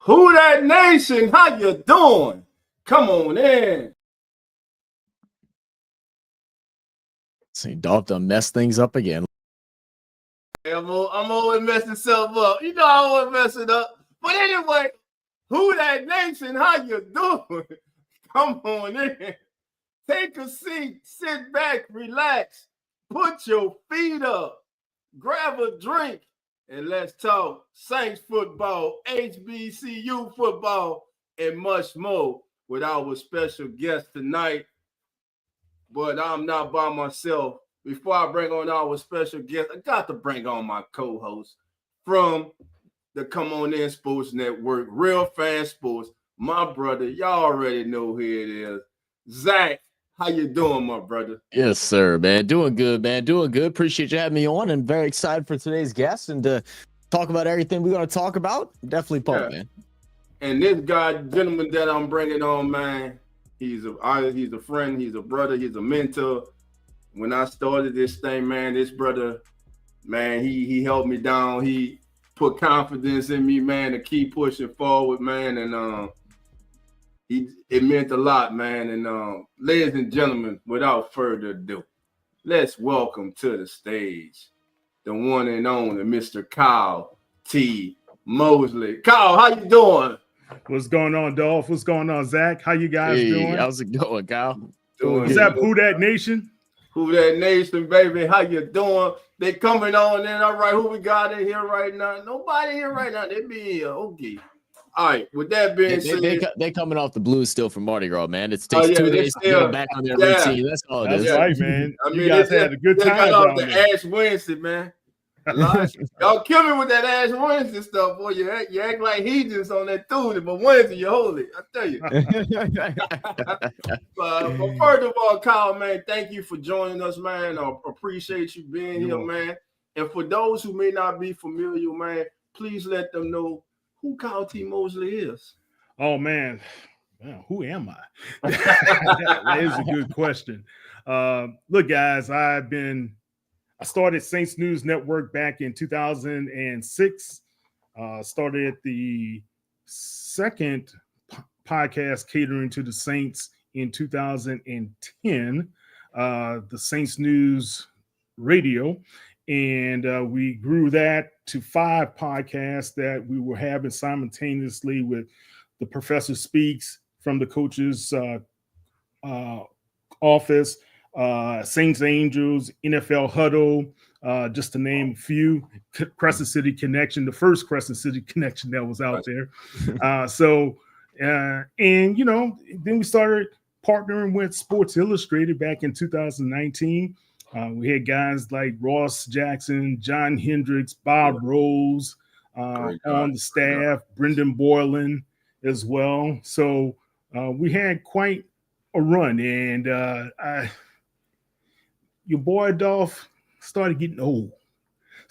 Who that nation? How you doing? Come on in. See, Dolph done messed things up again. I'm always messing stuff up. You know I always mess it up. But anyway, who that nation? How you doing? Come on in. Take a seat, sit back, relax, put your feet up, grab a drink, and let's talk Saints football, HBCU football, and much more with our special guest tonight. But I'm not by myself. Before I bring on our special guest, I got to bring on my co-host from the Come On In Sports Network, Real Fan Sports, my brother. Y'all already know who it is. Zach, how you doing, my brother? Yes, sir, man. Doing good, man. Doing good. Appreciate you having me on, and very excited for today's guest and to talk about everything we're going to talk about. Definitely pumped, man. And this gentleman that I'm bringing on, man, he's a friend, he's a brother, he's a mentor. When I started this thing, man, this brother, man, he held me down. He put confidence in me, man, to keep pushing forward, man. And it meant a lot, man. And ladies and gentlemen, without further ado, let's welcome to the stage the one and only Mr. Kyle T. Mosley. Kyle, how you doing? What's going on, Dolph? What's going on, Zach? How you guys doing? How's it going, Kyle? Is that Who That Nation? Who That Nation, baby? How you doing? They coming on in. All right, who we got in here right now? Nobody here right now. They be here. Okay. All right. With that being said, they coming off the blues still from Mardi Gras, man. It takes 2 days to get back on their routine. That's all it is. That's right, man. I mean, you guys had a good time. Got off the Ash Wednesday, man. Y'all kill me with that Ash Wednesday stuff, boy. You act like heathens on that Tuesday, but Wednesday you're holy. I tell you. But first of all, Kyle, man, thank you for joining us, man. I appreciate you being here, man. And for those who may not be familiar, man, please let them know who Kyle T. Mosley is. Oh, man. Well, who am I? That is a good question. Look, guys, I started Saints News Network back in 2006. Started the second podcast catering to the Saints in 2010, the Saints News Radio. And we grew that to 5 podcasts that we were having simultaneously with the Professor Speaks from the coach's office, Saints Angels, NFL Huddle, just to name a few, Crescent City Connection, the first Crescent City Connection that was out there. And, you know, then we started partnering with Sports Illustrated back in 2019. We had guys like Ross Jackson, John Hendricks, Bob Rose on the staff, Brendan Boylan as well. So we had quite a run, and your boy Dolph started getting old.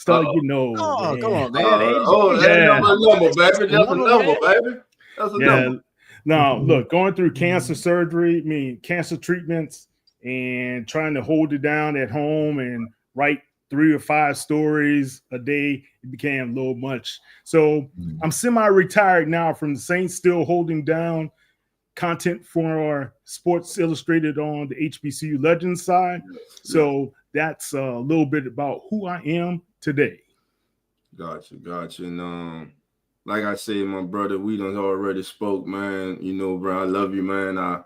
Oh, come on, man. That's a number, baby. That's a number, baby. That's a number. No, look, going through cancer surgery, cancer treatments, and trying to hold it down at home and write 3 or 5 stories a day, it became a little much. So I'm semi-retired now from the Saints, still holding down content for Sports Illustrated on the HBCU Legends side. So that's a little bit about who I am today. Gotcha. And like I said, my brother, we done already spoke, man. You know, bro, I love you, man. I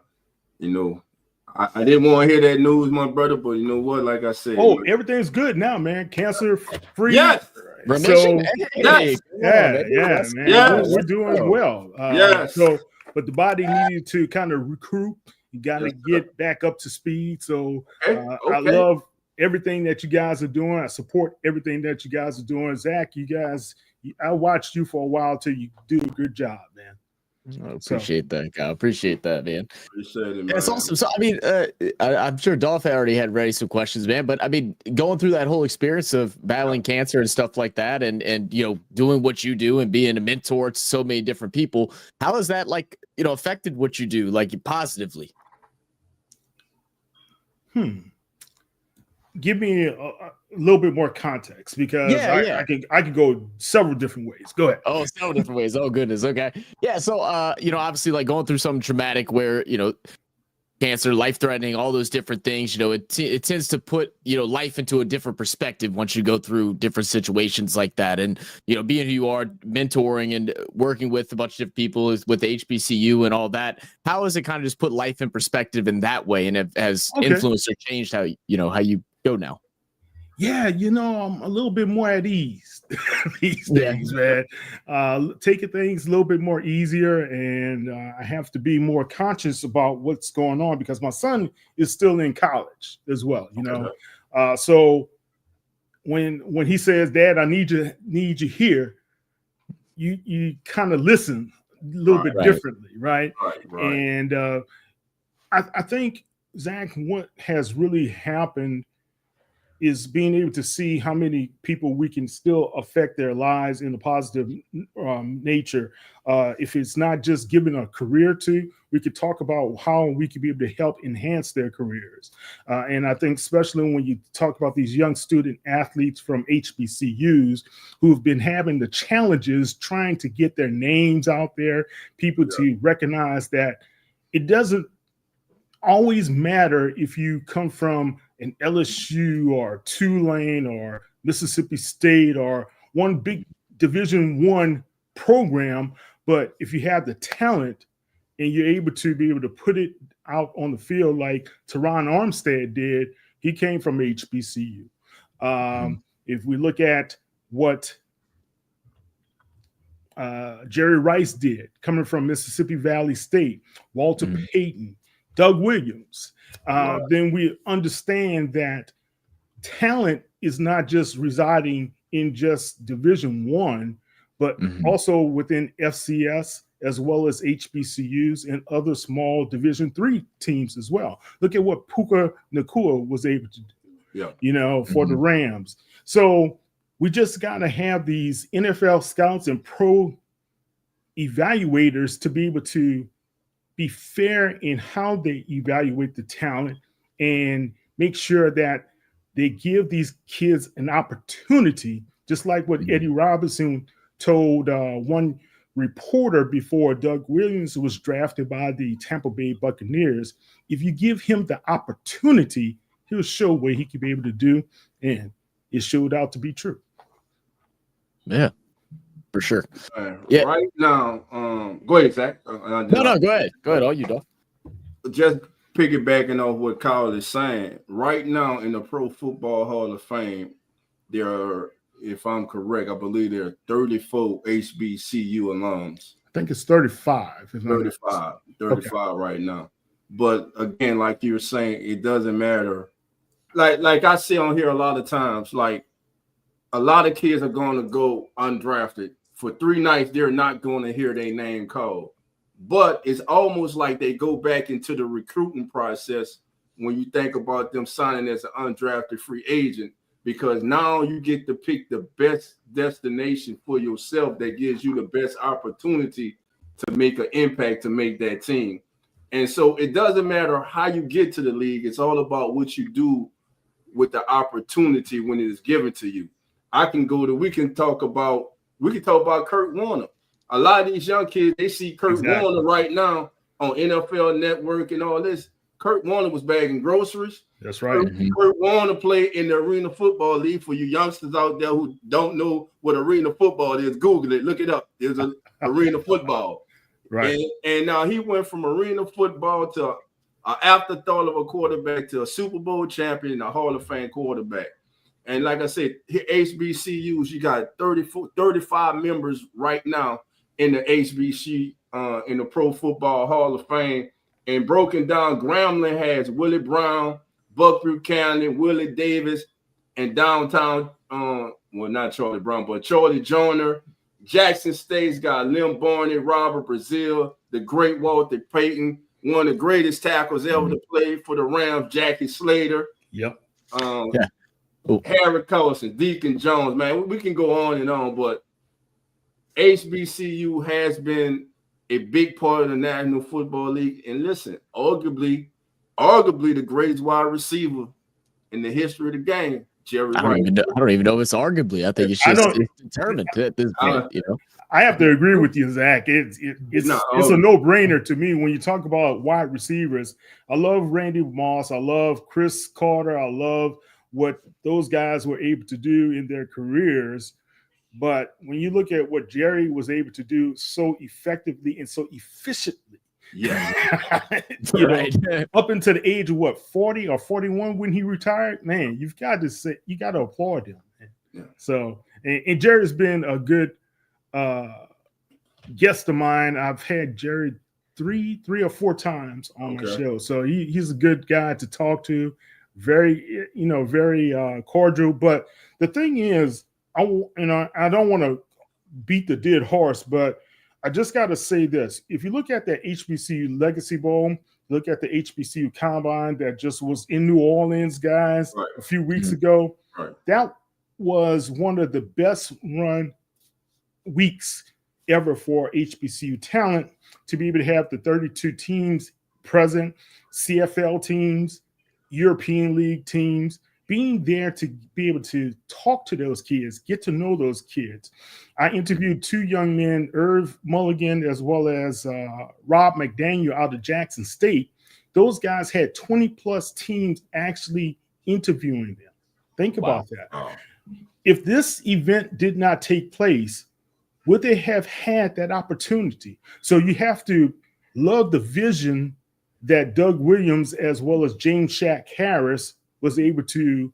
didn't want to hear that news, my brother, but you know what? Like I said, everything's good now, man. Cancer free. Yes. So, man. We're doing well. But the body needed to kind of recruit. You got to get back up to speed. So I love everything that you guys are doing. I support everything that you guys are doing. Zach, I watched you for a while till you do a good job, man. I appreciate that, Kyle. Appreciate that, man. Appreciate it, man. That's awesome. So, I mean, I'm sure Dolph already had ready some questions, man. But I mean, going through that whole experience of battling cancer and stuff like that, and you know, doing what you do and being a mentor to so many different people, how has that, like, you know, affected what you do, like, positively? Give me a little bit more context because Yeah. I could go several different ways. Go ahead. Oh, several different ways. Oh, goodness. Okay. Yeah. So, obviously, like going through something traumatic where, cancer, life threatening, all those different things, it tends to put, life into a different perspective once you go through different situations like that. And, being who you are, mentoring and working with a bunch of different people with HBCU and all that, how has it kind of just put life in perspective in that way? And has influenced or changed how you go now? Yeah, I'm a little bit more at ease these days, man. Taking things a little bit more easier, and I have to be more conscious about what's going on because my son is still in college as well. So when he says, "Dad, I need you here," you kind of listen a little bit differently, right? And I think, Zach, what has really happened is being able to see how many people we can still affect their lives in a positive nature. If it's not just giving a career to, we could talk about how we could be able to help enhance their careers. And I think especially when you talk about these young student athletes from HBCUs who've been having the challenges trying to get their names out there, people to recognize that it doesn't always matter if you come from an LSU or Tulane or Mississippi State or one big Division I program, but if you have the talent and you're able to put it out on the field like Teron Armstead did, he came from HBCU. If we look at what Jerry Rice did, coming from Mississippi Valley State, Walter Payton, Doug Williams, then we understand that talent is not just residing in just Division I, but also within FCS as well as HBCUs and other small Division III teams as well. Look at what Puka Nacua was able to do, for the Rams. So we just got to have these NFL scouts and pro evaluators to be able to be fair in how they evaluate the talent and make sure that they give these kids an opportunity, just like what Eddie Robinson told one reporter before Doug Williams was drafted by the Tampa Bay Buccaneers. If you give him the opportunity, he'll show what he could be able to do, and it showed out to be true. Yeah, for sure. Right now, go ahead, Zach. No, go ahead. Go ahead. All you do. Just piggybacking off what Kyle is saying, right now in the Pro Football Hall of Fame, there are, if I'm correct, I believe there are 34 HBCU alums. I think it's 35. 35 right now. But again, like you were saying, it doesn't matter. Like I see on here a lot of times, like a lot of kids are going to go undrafted. For 3 nights, they're not going to hear their name called. But it's almost like they go back into the recruiting process when you think about them signing as an undrafted free agent, because now you get to pick the best destination for yourself that gives you the best opportunity to make an impact, to make that team. And so it doesn't matter how you get to the league. It's all about what you do with the opportunity when it is given to you. We can talk about Kurt Warner. A lot of these young kids, they see Kurt Warner right now on NFL Network and all this. Kurt Warner was bagging groceries. That's right. Kurt Warner played in the Arena Football League. For you youngsters out there who don't know what Arena Football is, Google it, look it up. There's an Arena Football. Right. And now he went from Arena Football to an afterthought of a quarterback to a Super Bowl champion and a Hall of Fame quarterback. And like I said, HBCUs, you got 35 members right now in the HBC, in the Pro Football Hall of Fame. And broken down, Grambling has Willie Brown, Buck Buchanan, Willie Davis, and downtown, not Charlie Brown, but Charlie Joyner. Jackson State's got Lim Barney, Robert Brazile, the great Walter Payton, one of the greatest tackles ever to play for the Rams, Jackie Slater. Yep. Harry Collison, Deacon Jones, man, we can go on and on, but HBCU has been a big part of the National Football League. And listen, arguably the greatest wide receiver in the history of the game Jerry I don't Rice. even know. I don't even know if it's arguably. I think it's determined at this point. You know, I have to agree with you, Zach. It's a no-brainer to me when you talk about wide receivers. I love Randy Moss. I love Chris Carter. I love what those guys were able to do in their careers. But when you look at what Jerry was able to do so effectively and so efficiently, up until the age of what, 40 or 41 when he retired, man, you got to applaud him. Yeah. So, and Jerry's been a good guest of mine. I've had Jerry three or four times on my show, so he's a good guy to talk to. Very, very cordial. But the thing is, I don't want to beat the dead horse, but I just got to say this. If you look at that HBCU Legacy Bowl, look at the HBCU Combine that just was in New Orleans, guys, a few weeks ago. Right. That was one of the best run weeks ever for HBCU talent, to be able to have the 32 teams present, CFL teams, European League teams, being there to be able to talk to those kids, get to know those kids. I interviewed two young men, Irv Mulligan as well as Rob McDaniel out of Jackson State. Those guys had 20 plus teams actually interviewing them. Think about that. Oh. If this event did not take place, would they have had that opportunity? So you have to love the vision that Doug Williams as well as James Shack Harris was able to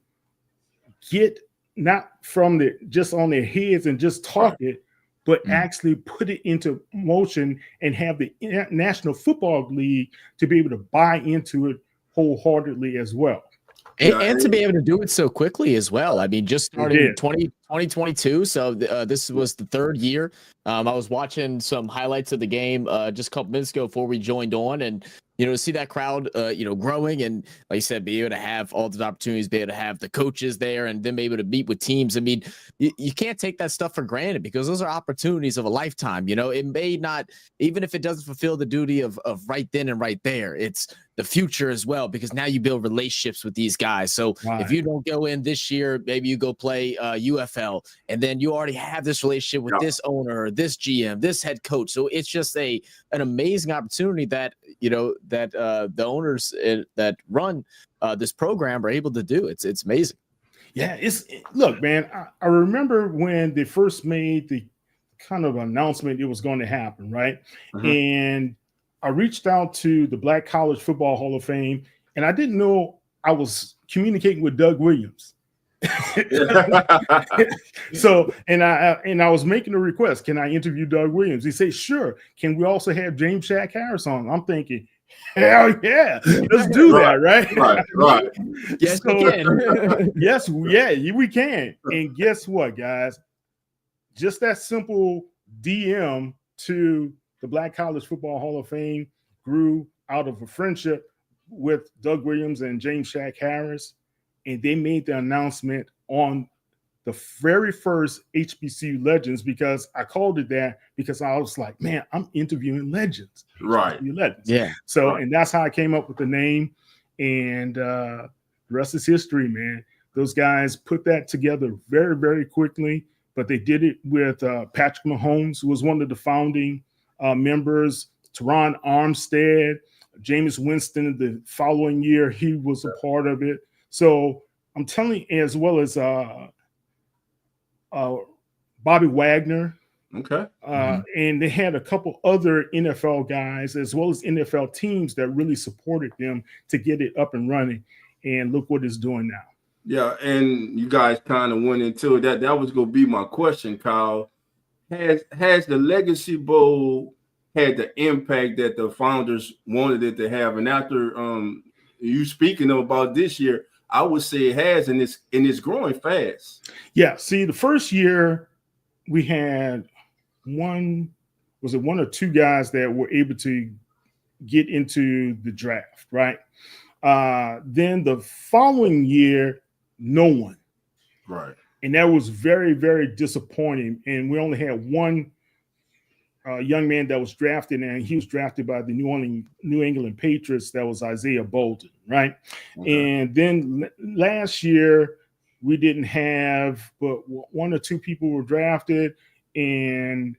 get, not from just on their heads and just talk it, but actually put it into motion and have the National Football League to be able to buy into it wholeheartedly as well. And to be able to do it so quickly as well. I mean, just starting in 2022. So this was the third year. I was watching some highlights of the game just a couple minutes ago before we joined on, and to see that crowd, growing, and like you said, be able to have all the opportunities, be able to have the coaches there, and then be able to meet with teams. I mean, you can't take that stuff for granted, because those are opportunities of a lifetime. It may not, even if it doesn't fulfill the duty of right then and right there, it's the future as well, because now you build relationships with these guys. So if you don't go in this year, maybe you go play UFL, and then you already have this relationship with this owner, this GM, this head coach. So it's just an amazing opportunity that the owners that run this program are able to do. It's amazing. Yeah, look, man. I remember when they first made the kind of announcement it was going to happen, right? And I reached out to the Black College Football Hall of Fame, and I didn't know I was communicating with Doug Williams. So, and I was making a request. Can I interview Doug Williams? He said, sure. Can we also have James Shack Harris on? I'm thinking, hell yeah, let's do that, right? Right. Yes, we can. Yes, we can. And guess what, guys? Just that simple DM to the Black College Football Hall of Fame grew out of a friendship with Doug Williams and James Shack Harris, and they made the announcement on the very first HBCU Legends, because I called it that because I was like, man, I'm interviewing legends. Right. HBCU legends. Yeah. So, and that's how I came up with the name, and the rest is history, man. Those guys put that together very, very quickly, but they did it with Patrick Mahomes, who was one of the founding members, Teron Armstead, Jameis Winston. The following year, he was a part of it. So I'm telling you, as well as Bobby Wagner. Okay. And they had a couple other NFL guys as well as NFL teams that really supported them to get it up and running. And look what it's doing now. Yeah, and you guys kind of went into it. That was going to be my question, Kyle. Has the Legacy Bowl had the impact that the founders wanted it to have? And after you speaking about this year, I would say it has, and it's growing fast. Yeah. See, the first year we had one or two guys that were able to get into the draft, right? Then the following year, no one. Right. And that was very, very disappointing. And we only had one young man that was drafted, and he was drafted by the New England Patriots. That was Isaiah Bolden, right? Okay. And then last year, we didn't have but one or two people were drafted in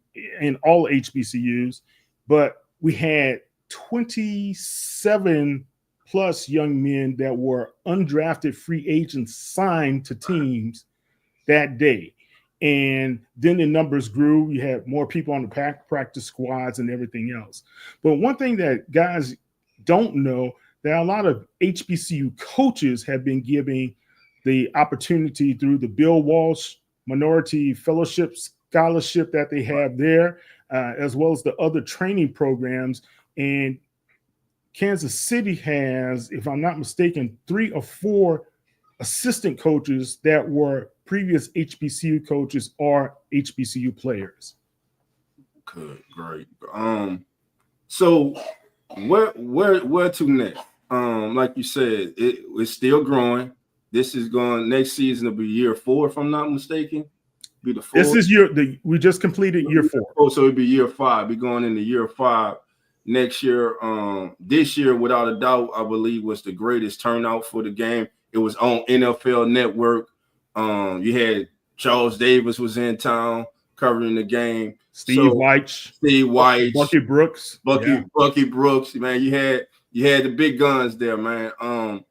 all HBCUs, but we had 27 plus young men that were undrafted free agents signed to teams that day. And then the numbers grew. You had more people on the practice squads and everything else. But one thing that guys don't know, that a lot of HBCU coaches have been giving the opportunity through the Bill Walsh Minority Fellowship Scholarship that they have there, as well as the other training programs. And Kansas City has, if I'm not mistaken, 3 or 4 assistant coaches that were previous HBCU coaches or HBCU players. Good, great. So where to next? Like you said, it's still growing. This is going next season will be year 4, if I'm not mistaken. Be the 4th. This is we just completed year 4. Oh, so it'll be year 5. We're going into year 5 next year. This year, without a doubt, I believe was the greatest turnout for the game. It was on NFL Network. You had Charles Davis was in town covering the game. Steve White, Bucky Brooks, Bucky Brooks. Man, you had the big guns there, man.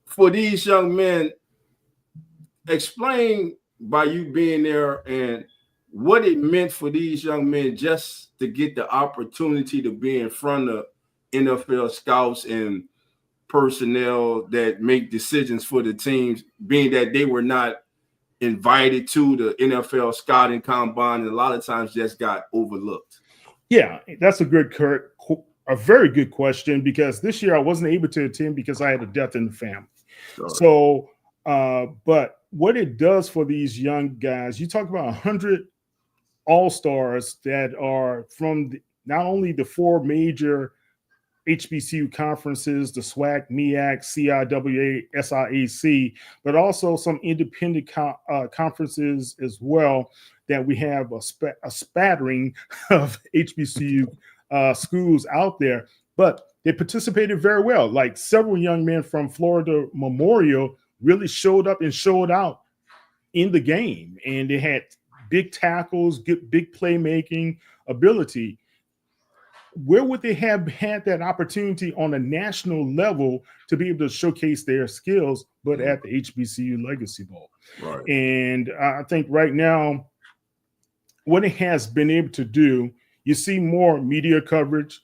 For these young men, explain by you being there and what it meant for these young men just to get the opportunity to be in front of NFL scouts and personnel that make decisions for the teams, being that they were not invited to the NFL scouting combine and a lot of times just got overlooked. Yeah, that's a very good question, because this year I wasn't able to attend because I had a death in the family. Sorry. So, but what it does for these young guys, you talk about 100 all-stars that are from not only the 4 major HBCU conferences, the SWAC, MEAC, CIWA, SIAC, but also some independent conferences as well, that we have a spattering of HBCU schools out there. But they participated very well. Like several young men from Florida Memorial really showed up and showed out in the game. And they had big tackles, big playmaking ability. Where would they have had that opportunity on a national level to be able to showcase their skills, but at the HBCU Legacy Bowl? Right. And I think right now, what it has been able to do, you see more media coverage,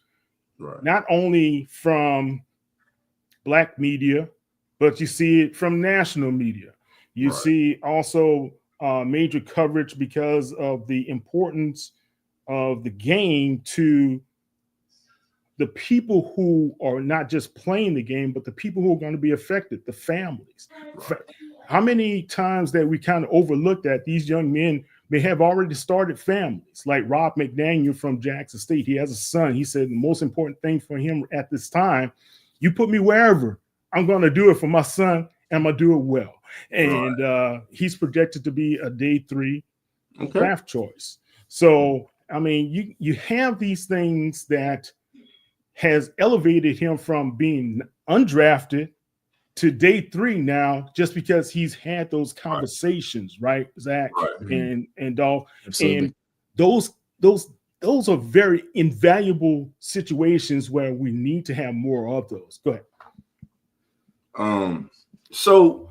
right, not only from Black media, but you see it from national media. You see also major coverage because of the importance of the game to the people who are not just playing the game, but the people who are going to be affected, the families. Right. How many times that we kind of overlooked that these young men may have already started families, like Rob McDaniel from Jackson State. He has a son. He said the most important thing for him at this time, you put me wherever, I'm going to do it for my son, and I'm going to do it well. And he's projected to be a day 3 draft choice. So, I mean, you have these things that has elevated him from being undrafted to day 3 now, just because he's had those conversations, right, Zach and Dolph. Absolutely. And those are very invaluable situations where we need to have more of those. Go ahead. So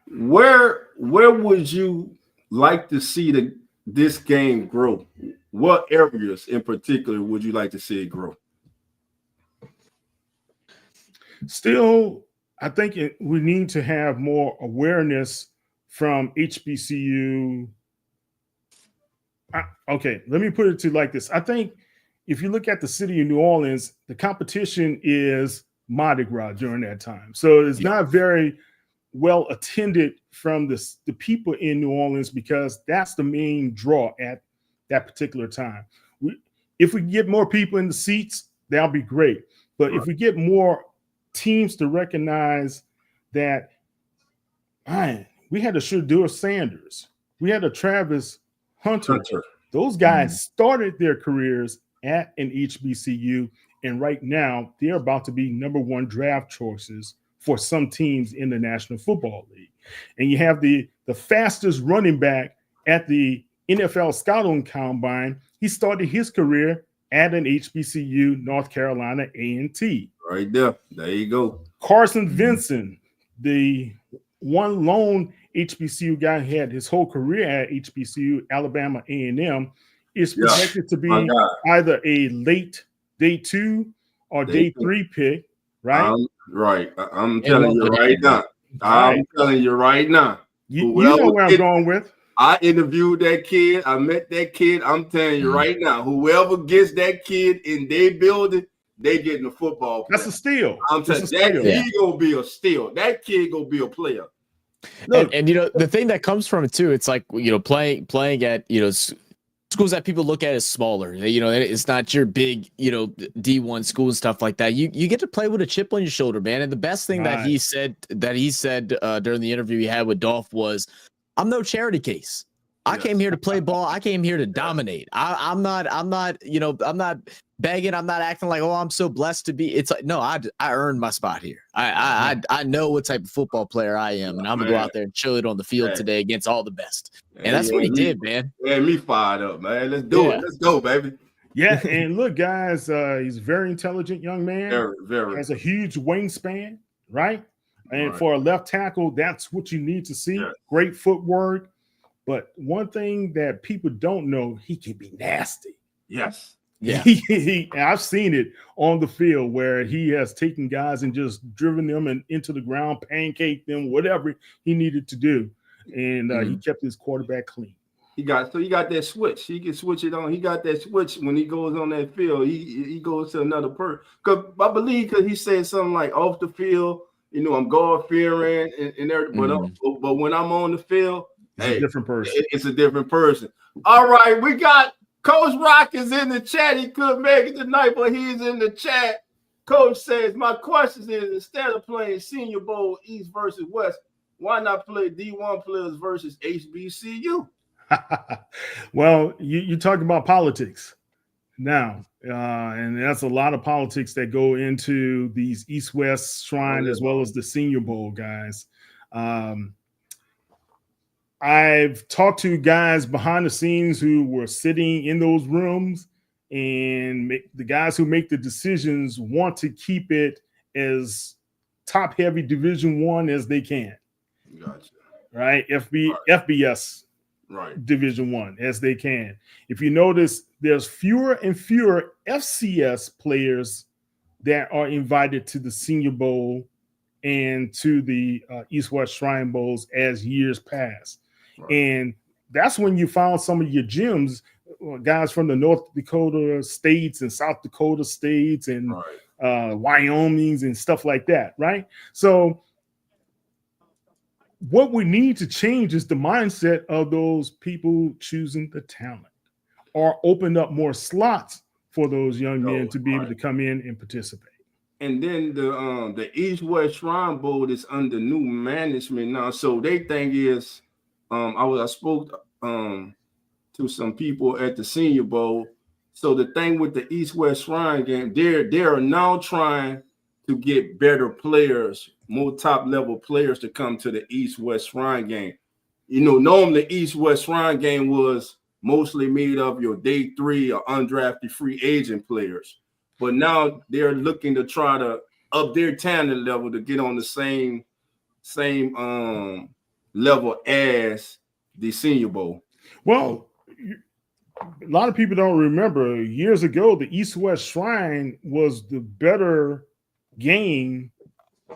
where would you like to see this game grow? What areas in particular would you like to see it grow? Still, I think we need to have more awareness from HBCU. Okay, let me put it to like this. I think if you look at the city of New Orleans, the competition is Mardi Gras during that time. So it's not very well attended from the people in New Orleans, because that's the main draw at that particular time. If we get more people in the seats, that'll be great. But if we get more teams to recognize that, man, we had a Shedeur Sanders, we had a Travis Hunter. Those guys started their careers at an HBCU, and right now they're about to be #1 draft choices for some teams in the National Football League. And you have the fastest running back at the NFL Scouting Combine. He started his career at an HBCU, North Carolina A&T. Right there. There you go. Carson Vincent, the one lone HBCU guy who had his whole career at HBCU, Alabama A&M, is projected to be either a late day 2 or day 3 pick, right? Right. I'm telling you right now. I'm telling you right now. You know where I'm going with. I interviewed that kid. I met that kid. I'm telling you right now, whoever gets that kid in their building, they getting a football player. That's a steal. I'm telling you, that kid gonna be a steal. That kid gonna be a player. And you know, the thing that comes from it too, it's like, you know, playing at, you know, schools that people look at as smaller. You know, it's not your big, you know, D1 school and stuff like that. You get to play with a chip on your shoulder, man. And the best thing that he said during the interview he had with Dolph was, I'm no charity case. I came here to play ball. I came here to dominate. I'm not, you know, I'm not begging. I'm not acting like, oh, I'm so blessed to be. It's like, no, I earned my spot here. I know what type of football player I am, and I'm gonna go out there and chill it on the field today against all the best. And that's what he did, man. Yeah, me fired up, man. Let's do it. Let's go, baby. Yeah, and look, guys, he's a very intelligent young man. Very. Has a huge wingspan, right? And for a left tackle, that's what you need to see. Yeah. Great footwork. But one thing that people don't know, he can be nasty. Yes. Yeah. I've seen it on the field where he has taken guys and just driven them into the ground, pancaked them, whatever he needed to do. And he kept his quarterback clean. He got that switch. He can switch it on. He got that switch when he goes on that field. He goes to another person. Because I believe he said something like off the field, you know, I'm God-fearing and everything. But when I'm on the field, it's a different person. It's a different person. All right, we got Coach Rock is in the chat. He couldn't make it tonight, but he's in the chat. Coach says, my question is, instead of playing Senior Bowl East versus West, why not play D1 players versus HBCU? Well, you talk about politics now, and that's a lot of politics that go into these East-West Shrine as well as the Senior Bowl guys. I've talked to guys behind the scenes who were sitting in those rooms, and the guys who make the decisions want to keep it as top-heavy Division I as they can. Gotcha. Right? FBS. Right. Division I as they can. If you notice, there's fewer and fewer FCS players that are invited to the Senior Bowl and to the East-West Shrine Bowls as years pass. Right. And that's when you found some of your gems, guys from the North Dakota states and South Dakota states and Wyoming's and stuff like that, right? So what we need to change is the mindset of those people choosing the talent, or open up more slots for those young men to be able to come in and participate. And then the East-West Shrine Bowl is under new management now. So they think is, I spoke to some people at the Senior Bowl. So the thing with the East-West Shrine game, they are now trying to get better players, more top-level players to come to the East-West Shrine game. You know, normally East-West Shrine game was mostly made of your day 3 or undrafted free agent players. But now they're looking to try to up their talent level to get on the same level as the Senior Bowl. Well, a lot of people don't remember years ago, the East-West Shrine was the better game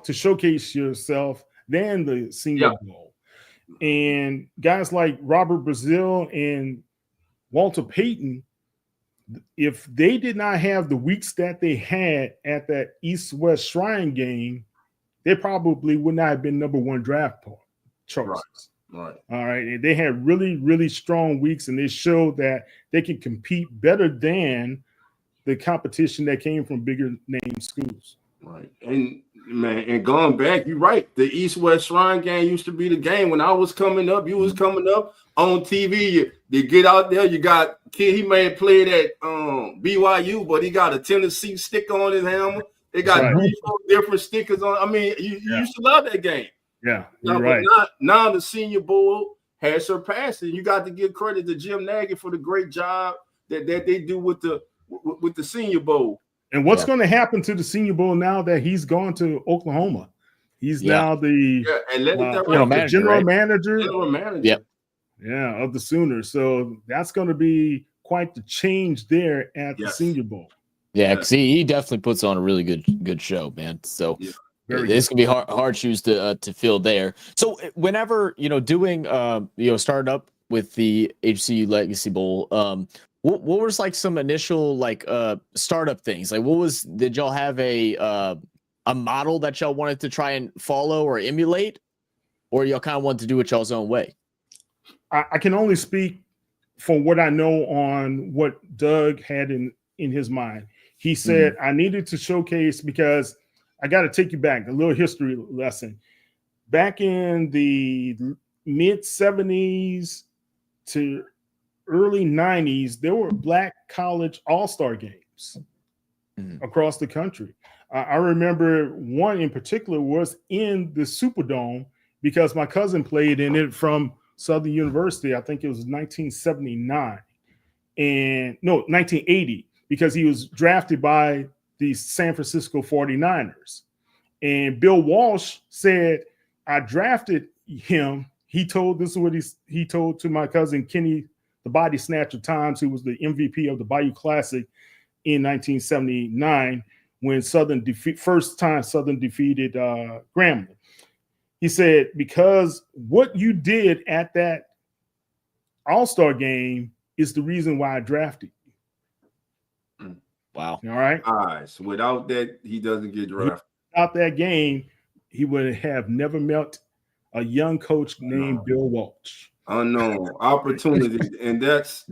to showcase yourself than the Senior Bowl. And guys like Robert Brazil and Walter Payton, if they did not have the weeks that they had at that East-West Shrine game, they probably would not have been number 1 draft choices. Right. All right. And they had really, really strong weeks, and they showed that they can compete better than the competition that came from bigger name schools. Right. And man, and going back, you're right. The East-West Shrine game used to be the game when I was coming up. You was coming up on TV. You get out there. You got kid. He may have played at BYU, but he got a Tennessee sticker on his helmet. It got right. 3-4 different stickers on. I mean, you used to love that game. Yeah, Now, you're right. Now the Senior Bowl has surpassed it. You got to give credit to Jim Nagy for the great job that they do with the Senior Bowl. And what's going to happen to the Senior Bowl now that he's gone to Oklahoma? He's now the general manager. General manager. Yep. Yeah, of the Sooners. So that's going to be quite the change there at the Senior Bowl. Yeah, because he definitely puts on a really good show, man. So it's gonna be hard shoes to fill there. So whenever doing starting up with the HBCU Legacy Bowl, what was like some initial startup things? Like did y'all have a model that y'all wanted to try and follow or emulate, or y'all kind of wanted to do it y'all's own way? I can only speak for what I know on what Doug had in his mind. He said, I needed to showcase, because I got to take you back, a little history lesson. Back in the mid 70s to early 90s, there were Black college all-star games across the country. I remember one in particular was in the Superdome, because my cousin played in it from Southern University. I think it was 1980, because he was drafted by the San Francisco 49ers. And Bill Walsh said, I drafted him. He told, this is what he told to my cousin Kenny, the Body Snatcher Times, who was the MVP of the Bayou Classic in 1979, when first time Southern defeated Grambling. He said, because what you did at that All-Star game is the reason why I drafted you. Wow. All right. All right. So without that, he doesn't get drafted. Without that game, he would have never met a young coach named Bill Walsh. Unknown opportunity. And that's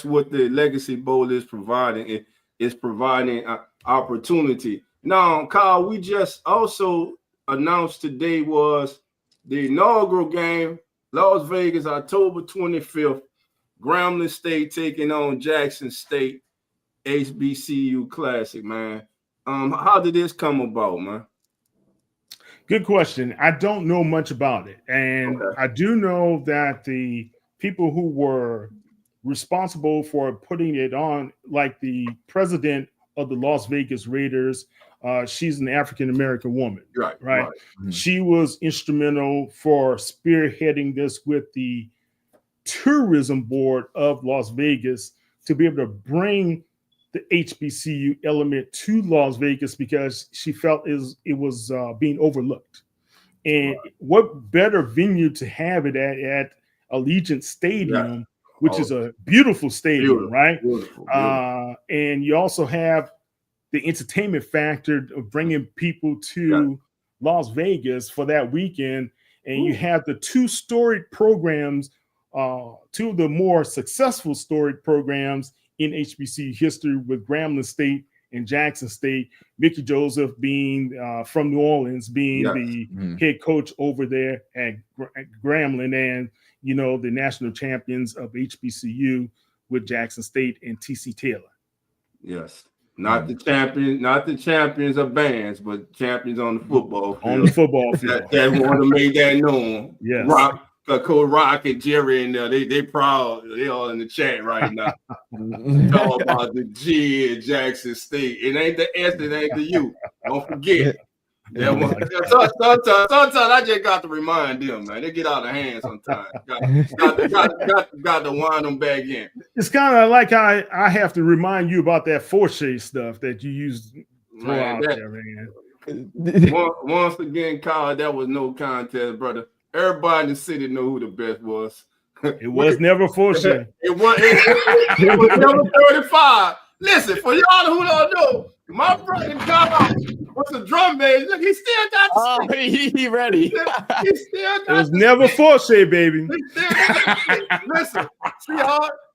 what the Legacy Bowl is providing. It is providing opportunity. Now, Kyle, we just also announced today was the inaugural game, Las Vegas, October 25th, Grambling State taking on Jackson State, HBCU Classic, man. How did this come about, man? Good question. I don't know much about it. And I do know that the people who were responsible for putting it on, like the president of the Las Vegas Raiders, she's an African-American woman, right? Mm-hmm. She was instrumental for spearheading this with the tourism board of Las Vegas to be able to bring the HBCU element to Las Vegas, because she felt it was being overlooked. And what better venue to have it at Allegiant Stadium, which is a beautiful stadium, right? Beautiful. And you also have the entertainment factor of bringing people to Las Vegas for that weekend. And you have the two storied programs, two of the more successful storied programs in HBCU history, with Grambling State and Jackson State. Mickey Joseph being from New Orleans, being the head coach over there at Grambling, and the national champions of HBCU with Jackson State and TC Taylor. Yes. Not the champions of bands, but champions on the football field. On the football field. that want to make that known. Yes. Coach Rock and Jerry and they proud. They all in the chat right now. Talk about the G and Jackson State. It ain't the S, it ain't the U. Don't forget. Sometimes I just got to remind them, man. They get out of hand sometimes. Got to wind them back in. It's kind of like I have to remind you about that Forche stuff that you used out there, man. Once again, Kyle, that was no contest, brother. Everybody in the city knew who the best was. It was never Forche. It was number 35. Listen, for y'all who don't know, my brother Kyle was a drum bass. Look, he still got the he ready. He still got it was never Forche, baby. Listen,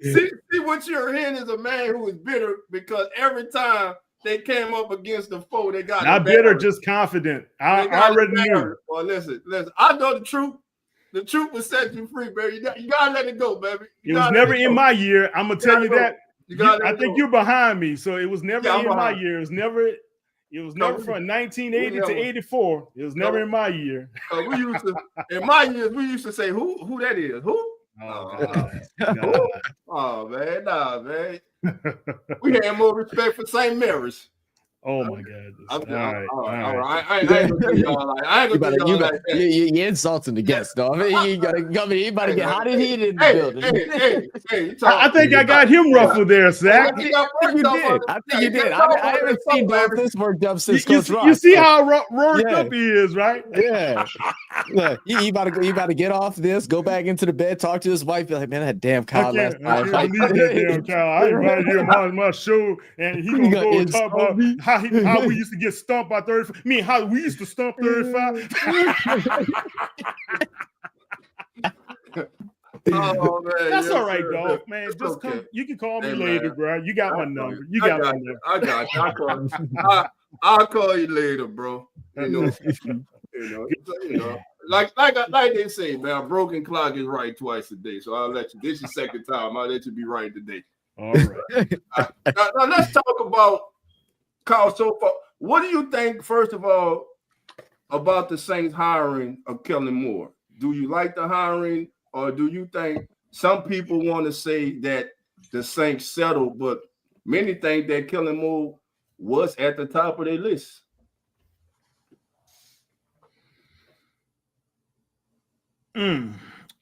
see what you're hearing is a man who is bitter, because every time they came up against the foe, they got not bitter, just confident. I already knew. Well, listen. I know the truth. The truth will set you free, baby. You gotta let it go, baby. It was never in my year. I'm gonna tell you that. I think you're behind me, so it was never in my year. It was never It was never from 1980 to 84. It was never in my year. We used to, in my years, we used to say, who that is? Who? God. Oh, man, nah, man. We had more respect for St. Mary's. Oh my God! All right. I ain't gonna do y'all like. I ain't gonna do y'all like that. You insulting the guest, though. I mean, you about to get hot and heated in the building. Hey, I think I got him ruffled there, Zach. I think you did. I haven't seen Dolph this worked up since Coach Ross. You see how roared up he is, right? Yeah. Look, you about to get off this, go back into the bed, talk to his wife, be like, man, that damn Kyle last night. I can't believe that damn Kyle. I invited him on my show, and he gonna go and talk about how we used to get stumped by 35. I mean, how we used to stump 35. Oh, man, that's all right, dog. Man, just come. You can call me later, bro. You got my number. You got my number. I got you. I'll call you later, bro. You know. Like they say, man, a broken clock is right twice a day. So I'll let you. This is your second time. I'll let you be right today. All right. Now let's talk about Kyle so far. What do you think, first of all, about the Saints hiring of Kellen Moore? Do you like the hiring, or do you think some people want to say that the Saints settled, but many think that Kellen Moore was at the top of their list? No,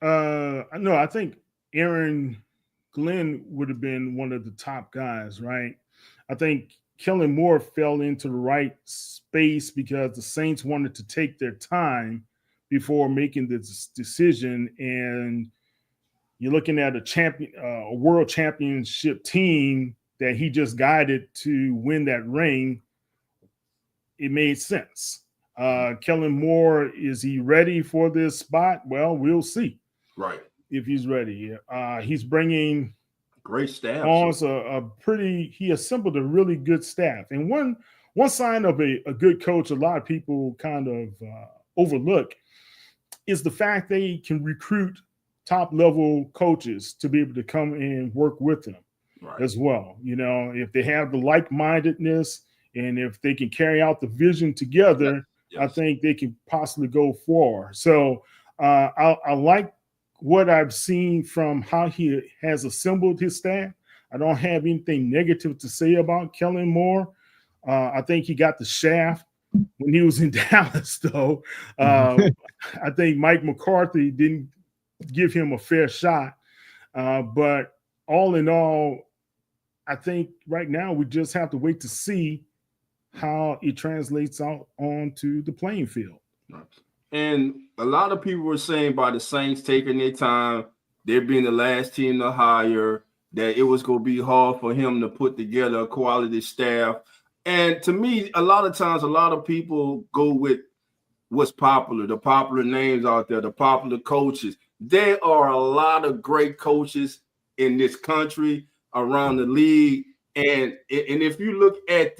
I think Aaron Glenn would have been one of the top guys, right? I think Kellen Moore fell into the right space because the Saints wanted to take their time before making this decision. And you're looking at a world championship team that he just guided to win that ring. It made sense. Kellen Moore, is he ready for this spot? Well, we'll see. Right. If he's ready. He's bringing great staff. He assembled a really good staff. And one sign of a good coach, a lot of people kind of overlook, is the fact they can recruit top level coaches to be able to come and work with them as well. You know, if they have the like-mindedness and if they can carry out the vision together, I think they can possibly go forward. So I like what I've seen from how he has assembled his staff. I don't have anything negative to say about Kellen Moore. I think he got the shaft when he was in Dallas, though. I think Mike McCarthy didn't give him a fair shot. But all in all, I think right now we just have to wait to see how it translates out onto the playing field. And a lot of people were saying by the Saints taking their time, they're being the last team to hire, that it was going to be hard for him to put together a quality staff. And to me, a lot of times, a lot of people go with what's popular, the popular names out there, the popular coaches. There are a lot of great coaches in this country, around the league. And if you look at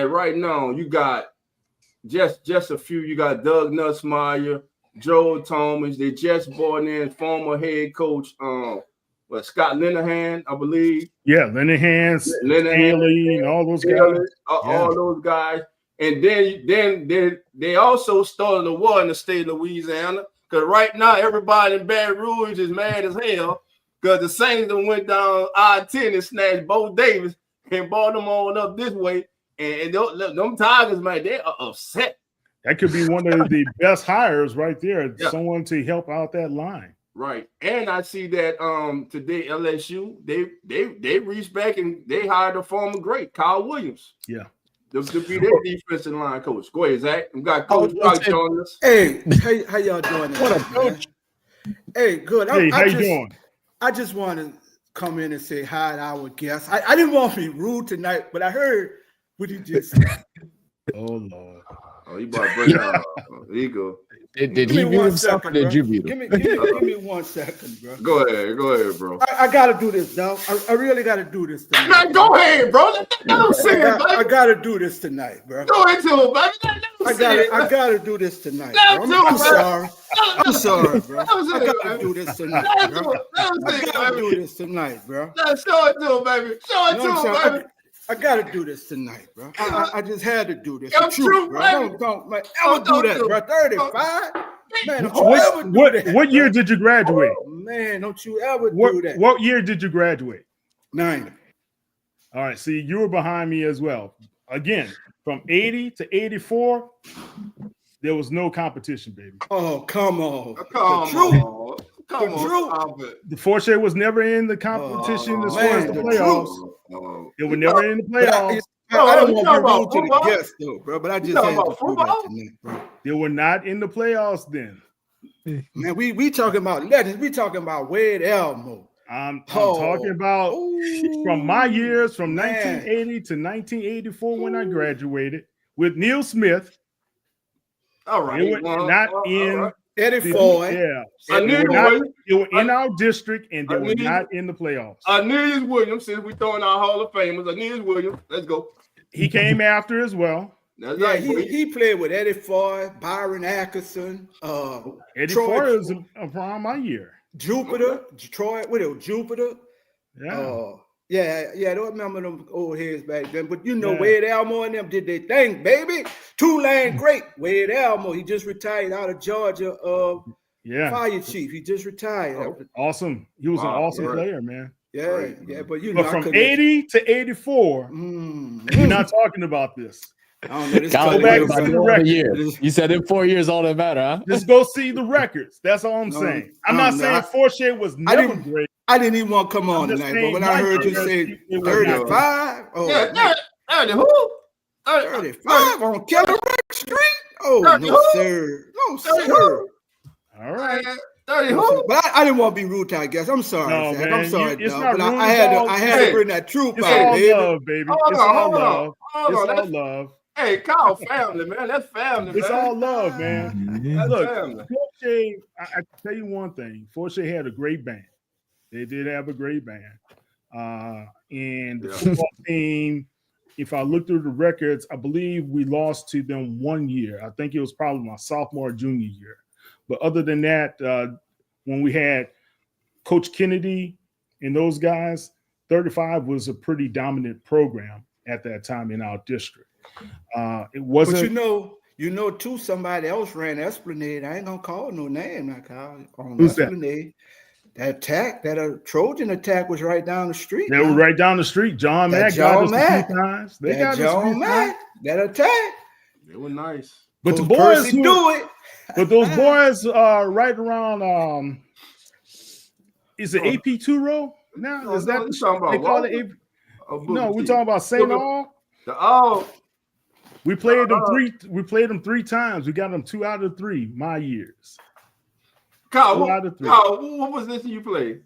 right now, you got just a few. You got Doug Nussmeier, Joe Thomas. They just brought in former head coach, Scott Linehan, I believe. Yeah, Linehan, Haley, and all those guys. All those guys. And then they also started a war in the state of Louisiana, because right now everybody in Baton Rouge is mad as hell because the Saints went down I-10 and snatched Bo Davis and brought them on up this way. And them Tigers, man, they are upset. That could be one of the best hires right there. Yeah. Someone to help out that line. Right. And I see that today LSU, they reached back and they hired a former great, Kyle Williams. Yeah. To be their defensive line coach. Go ahead, Zach. We got Coach Rock joining us. Hey, how y'all doing? What up, Coach? Hey, good. Hey, how you doing? I just want to come in and say hi to our guest. I didn't want to be rude tonight, but I heard what he just said. Oh, Lord. Oh, you about to bring out. There you go. Did he mute himself or did you mute him? Give me 1 second, bro. Go ahead, bro. I got to do this, dog. I really got to do this tonight. Man, go ahead, bro. I got to do this tonight, bro. Go into it, baby. I got to do this tonight, bro. I'm sorry. I'm sorry, bro. I got to do this tonight, bro. I got to do this tonight, bro. Show it to him, baby. Show it to him, baby. I gotta do this tonight, bro. I just had to do this. Yo, true, bro. baby. Don't man, ever do that, bro. 35? Man, don't you What, ever do what, that. what year bro. did you graduate? Oh, man, don't you ever do that. What year did you graduate? 90. All right, see, you were behind me as well. Again, from 80 to 84, there was no competition, baby. Oh, come on. Come on. Come on. The Forte was never in the competition as far as the playoffs. They were never in the playoffs. I don't want to be rude to the guests, though, bro, but I just had to do that tonight, bro. They were not in the playoffs then. Man, we talking about legends. We talking about Wade Elmo. I'm talking about from my years from 1980 to 1984 when I graduated with Neil Smith. All right. They were not in Eddie Ford. Yeah. They were in our district and they were not in the playoffs. Aeneas Williams, since we're throwing our Hall of Famers, Aeneas Williams, let's go. He came after as well. That's Yeah, right. he played with Eddie Ford, Byron Atkinson, Eddie Troy Ford was around my year. Jupiter, Troy, what else? Jupiter. Yeah. I don't remember them old heads back then, but you know, Wade Elmo and them did their thing, baby. Tulane great. Wade Elmo, he just retired out of Georgia. Fire chief, he just retired. Awesome. He was an awesome player, man. Yeah, but you know, from 80 to 84, we're not talking about this. I don't know. This go back to see the records. You said in 4 years all that matter, huh? Just go see the records. That's all I'm saying. I'm not saying Forte was never great. I didn't even want to come on tonight, but when I heard you say 35, yeah, 30 who? 35 on Keller Street? Oh, no, sir. No, sir. All right. 30 who? But I didn't want to be rude to our guests. I'm sorry, no, Zach. Man, I'm sorry, it's dog. not But rude I had to bring that truth out, baby. Love, baby. It's all love. It's all love. Hey, call family, man. That's family. It's man. all love, man. Look, Forte, I tell you one thing. Forte had a great band. They did have a great band. And the football team, if I look through the records, I believe we lost to them 1 year. I think it was probably my sophomore or junior year. But other than that, when we had Coach Kennedy and those guys, 35 was a pretty dominant program at that time in our district. It wasn't. But you know, too, somebody else ran Esplanade. I ain't gonna call no name, not call on Who's Esplanade. That Trojan attack was right down the street. They were right down the street. John Mack got us a few times. They got John Mack. That attack. They were nice. But the boys do it. But those boys are right around. Is it AP2 row now? Is that they call it AP? No, we're talking about St. All. We played them three. We played them 3 times. We got them 2 out of 3. My years. Kyle, what position you played?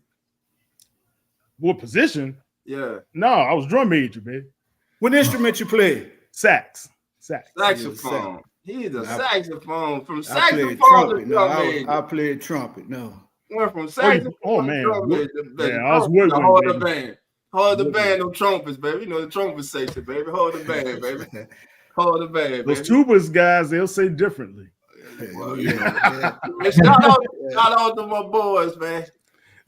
What position? Yeah. No, I was drum major, baby. What instrument you played? Sax. Saxophone. He's a saxophone. From I saxophone trumpet. to drum No, I played trumpet. No. Went from saxophone man. to drum major. I was with hold the band. Hold the band, them trumpets, baby. You know the trumpet section, baby. Hold the band, baby. Hold the band, baby. Those tubas guys, they'll say differently. Well, shout out to my boys, man.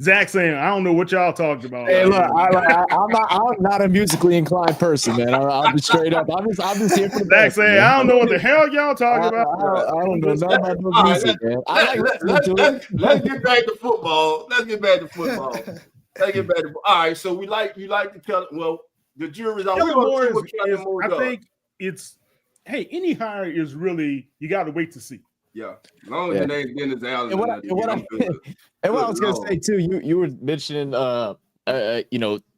Zach saying, I don't know what y'all talked about. Hey, look, I'm not a musically inclined person, man. I'll be straight up. I'm just here for the Zach saying, I don't know what the hell y'all talking about. I don't know nothing about no music, man. Let's get back to football. All right, so you like to tell. Well, the jury's out. I think it's any hire is really you got to wait to see. Yeah, as long as it ain't Dennis Allen. And what I was gonna say too, you were mentioning,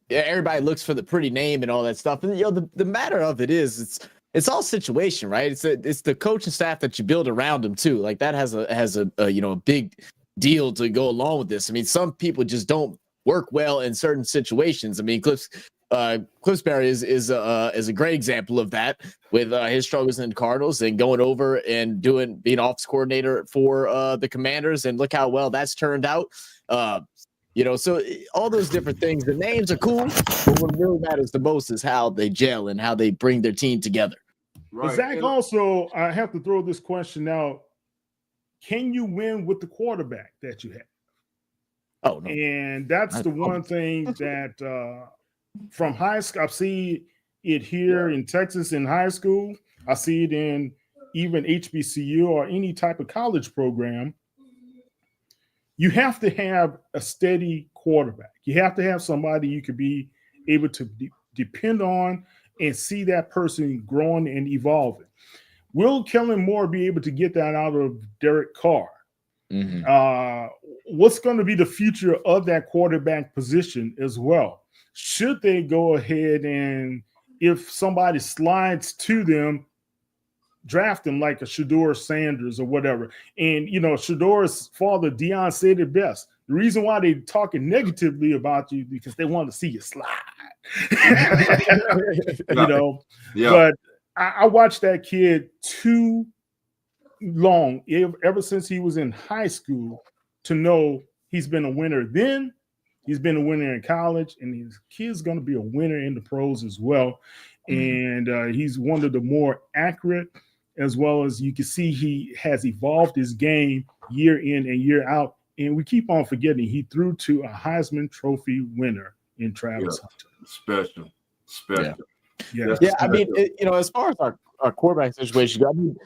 everybody looks for the pretty name and all that stuff, and the matter of it is, it's all situation, right? It's the coaching staff that you build around them too. Like that has a big deal to go along with this. I mean, some people just don't work well in certain situations. I mean, Cliffsbury is a great example of that with his struggles in the Cardinals and going over and being office coordinator for the Commanders, and look how well that's turned out. So all those different things. The names are cool, but what really matters the most is how they gel and how they bring their team together. Right. But Zach, also, I have to throw this question out: can you win with the quarterback that you have? Oh no, and that's the one thing that. From high school, I've seen, it here in Texas in high school. I see it in even HBCU or any type of college program. You have to have a steady quarterback. You have to have somebody you could be able to depend on and see that person growing and evolving. Will Kellen Moore be able to get that out of Derek Carr? Mm-hmm. What's going to be the future of that quarterback position as well? Should they go ahead and, if somebody slides to them, draft them like a Shedeur Sanders or whatever? And, you know, Shedor's father, Deion, said it best. The reason why they're talking negatively about you because they want to see you slide. You know, but I watched that kid too long, ever since he was in high school, to know he's been a winner then, he's been a winner in college, and his kid's going to be a winner in the pros as well. And he's one of the more accurate, as well as you can see he has evolved his game year in and year out. And we keep on forgetting he threw to a Heisman Trophy winner in Travis Hunter. Special. Yeah. I mean, you know, as far as our quarterback situation, I mean,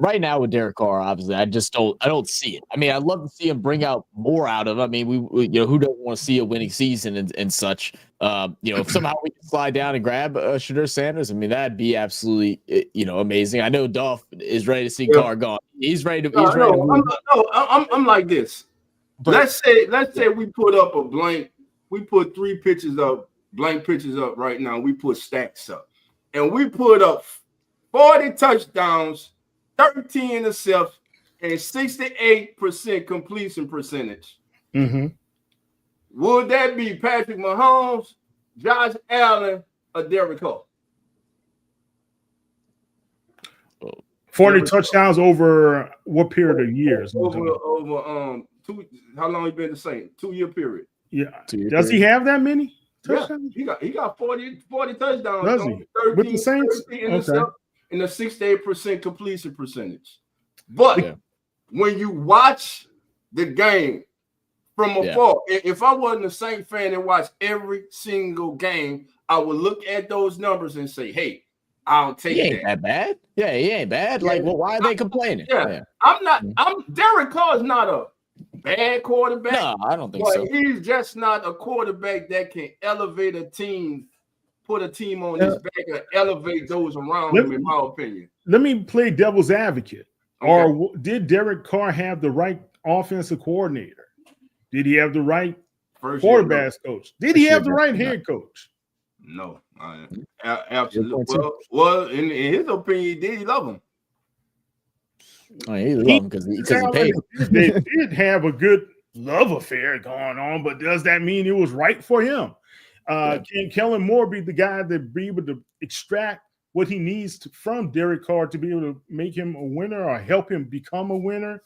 right now with Derek Carr, obviously, I don't see it. I mean, I'd love to see him bring out more out of it. I mean, we you know, who doesn't want to see a winning season and such? You know, if somehow we can slide down and grab Shedeur Sanders, I mean, that'd be absolutely, you know, amazing. I know Dolph is ready to see Carr gone. He's ready to. I'm like this. But let's say we put up a blank. We put 3 pictures up, blank pictures up right now. We put stacks up, and we put up 40 touchdowns, 13 interceptions, and 68% completion percentage. Mm-hmm. Would that be Patrick Mahomes, Josh Allen, or Derek Carr? 40 touchdowns over what period of years? Over how long he been the same? 2-year period. Yeah. Does he have that many touchdowns? Yeah, he got 40 touchdowns. Does he? 13, with the Saints? 13 and a 68% completion percentage. But when you watch the game from afar, if I wasn't a Saint fan and watched every single game, I would look at those numbers and say, hey, I'll take that. He ain't that bad. Yeah, he ain't bad. Like, well, why are they complaining? Yeah. Derek Carr is not a bad quarterback. No, I don't think so. He's just not a quarterback that can elevate a team, put a team on his back, and elevate those around him, in my opinion. Let me play devil's advocate. Okay. Or did Derek Carr have the right offensive coordinator? Did he have the right quarterback coach? Did he have the right head coach? No, absolutely. Well, in his opinion, did he love him? Oh, he loved him because he paid him. They did have a good love affair going on, but does that mean it was right for him? Can Kellen Moore be the guy that be able to extract what he needs from Derek Carr to be able to make him a winner or help him become a winner?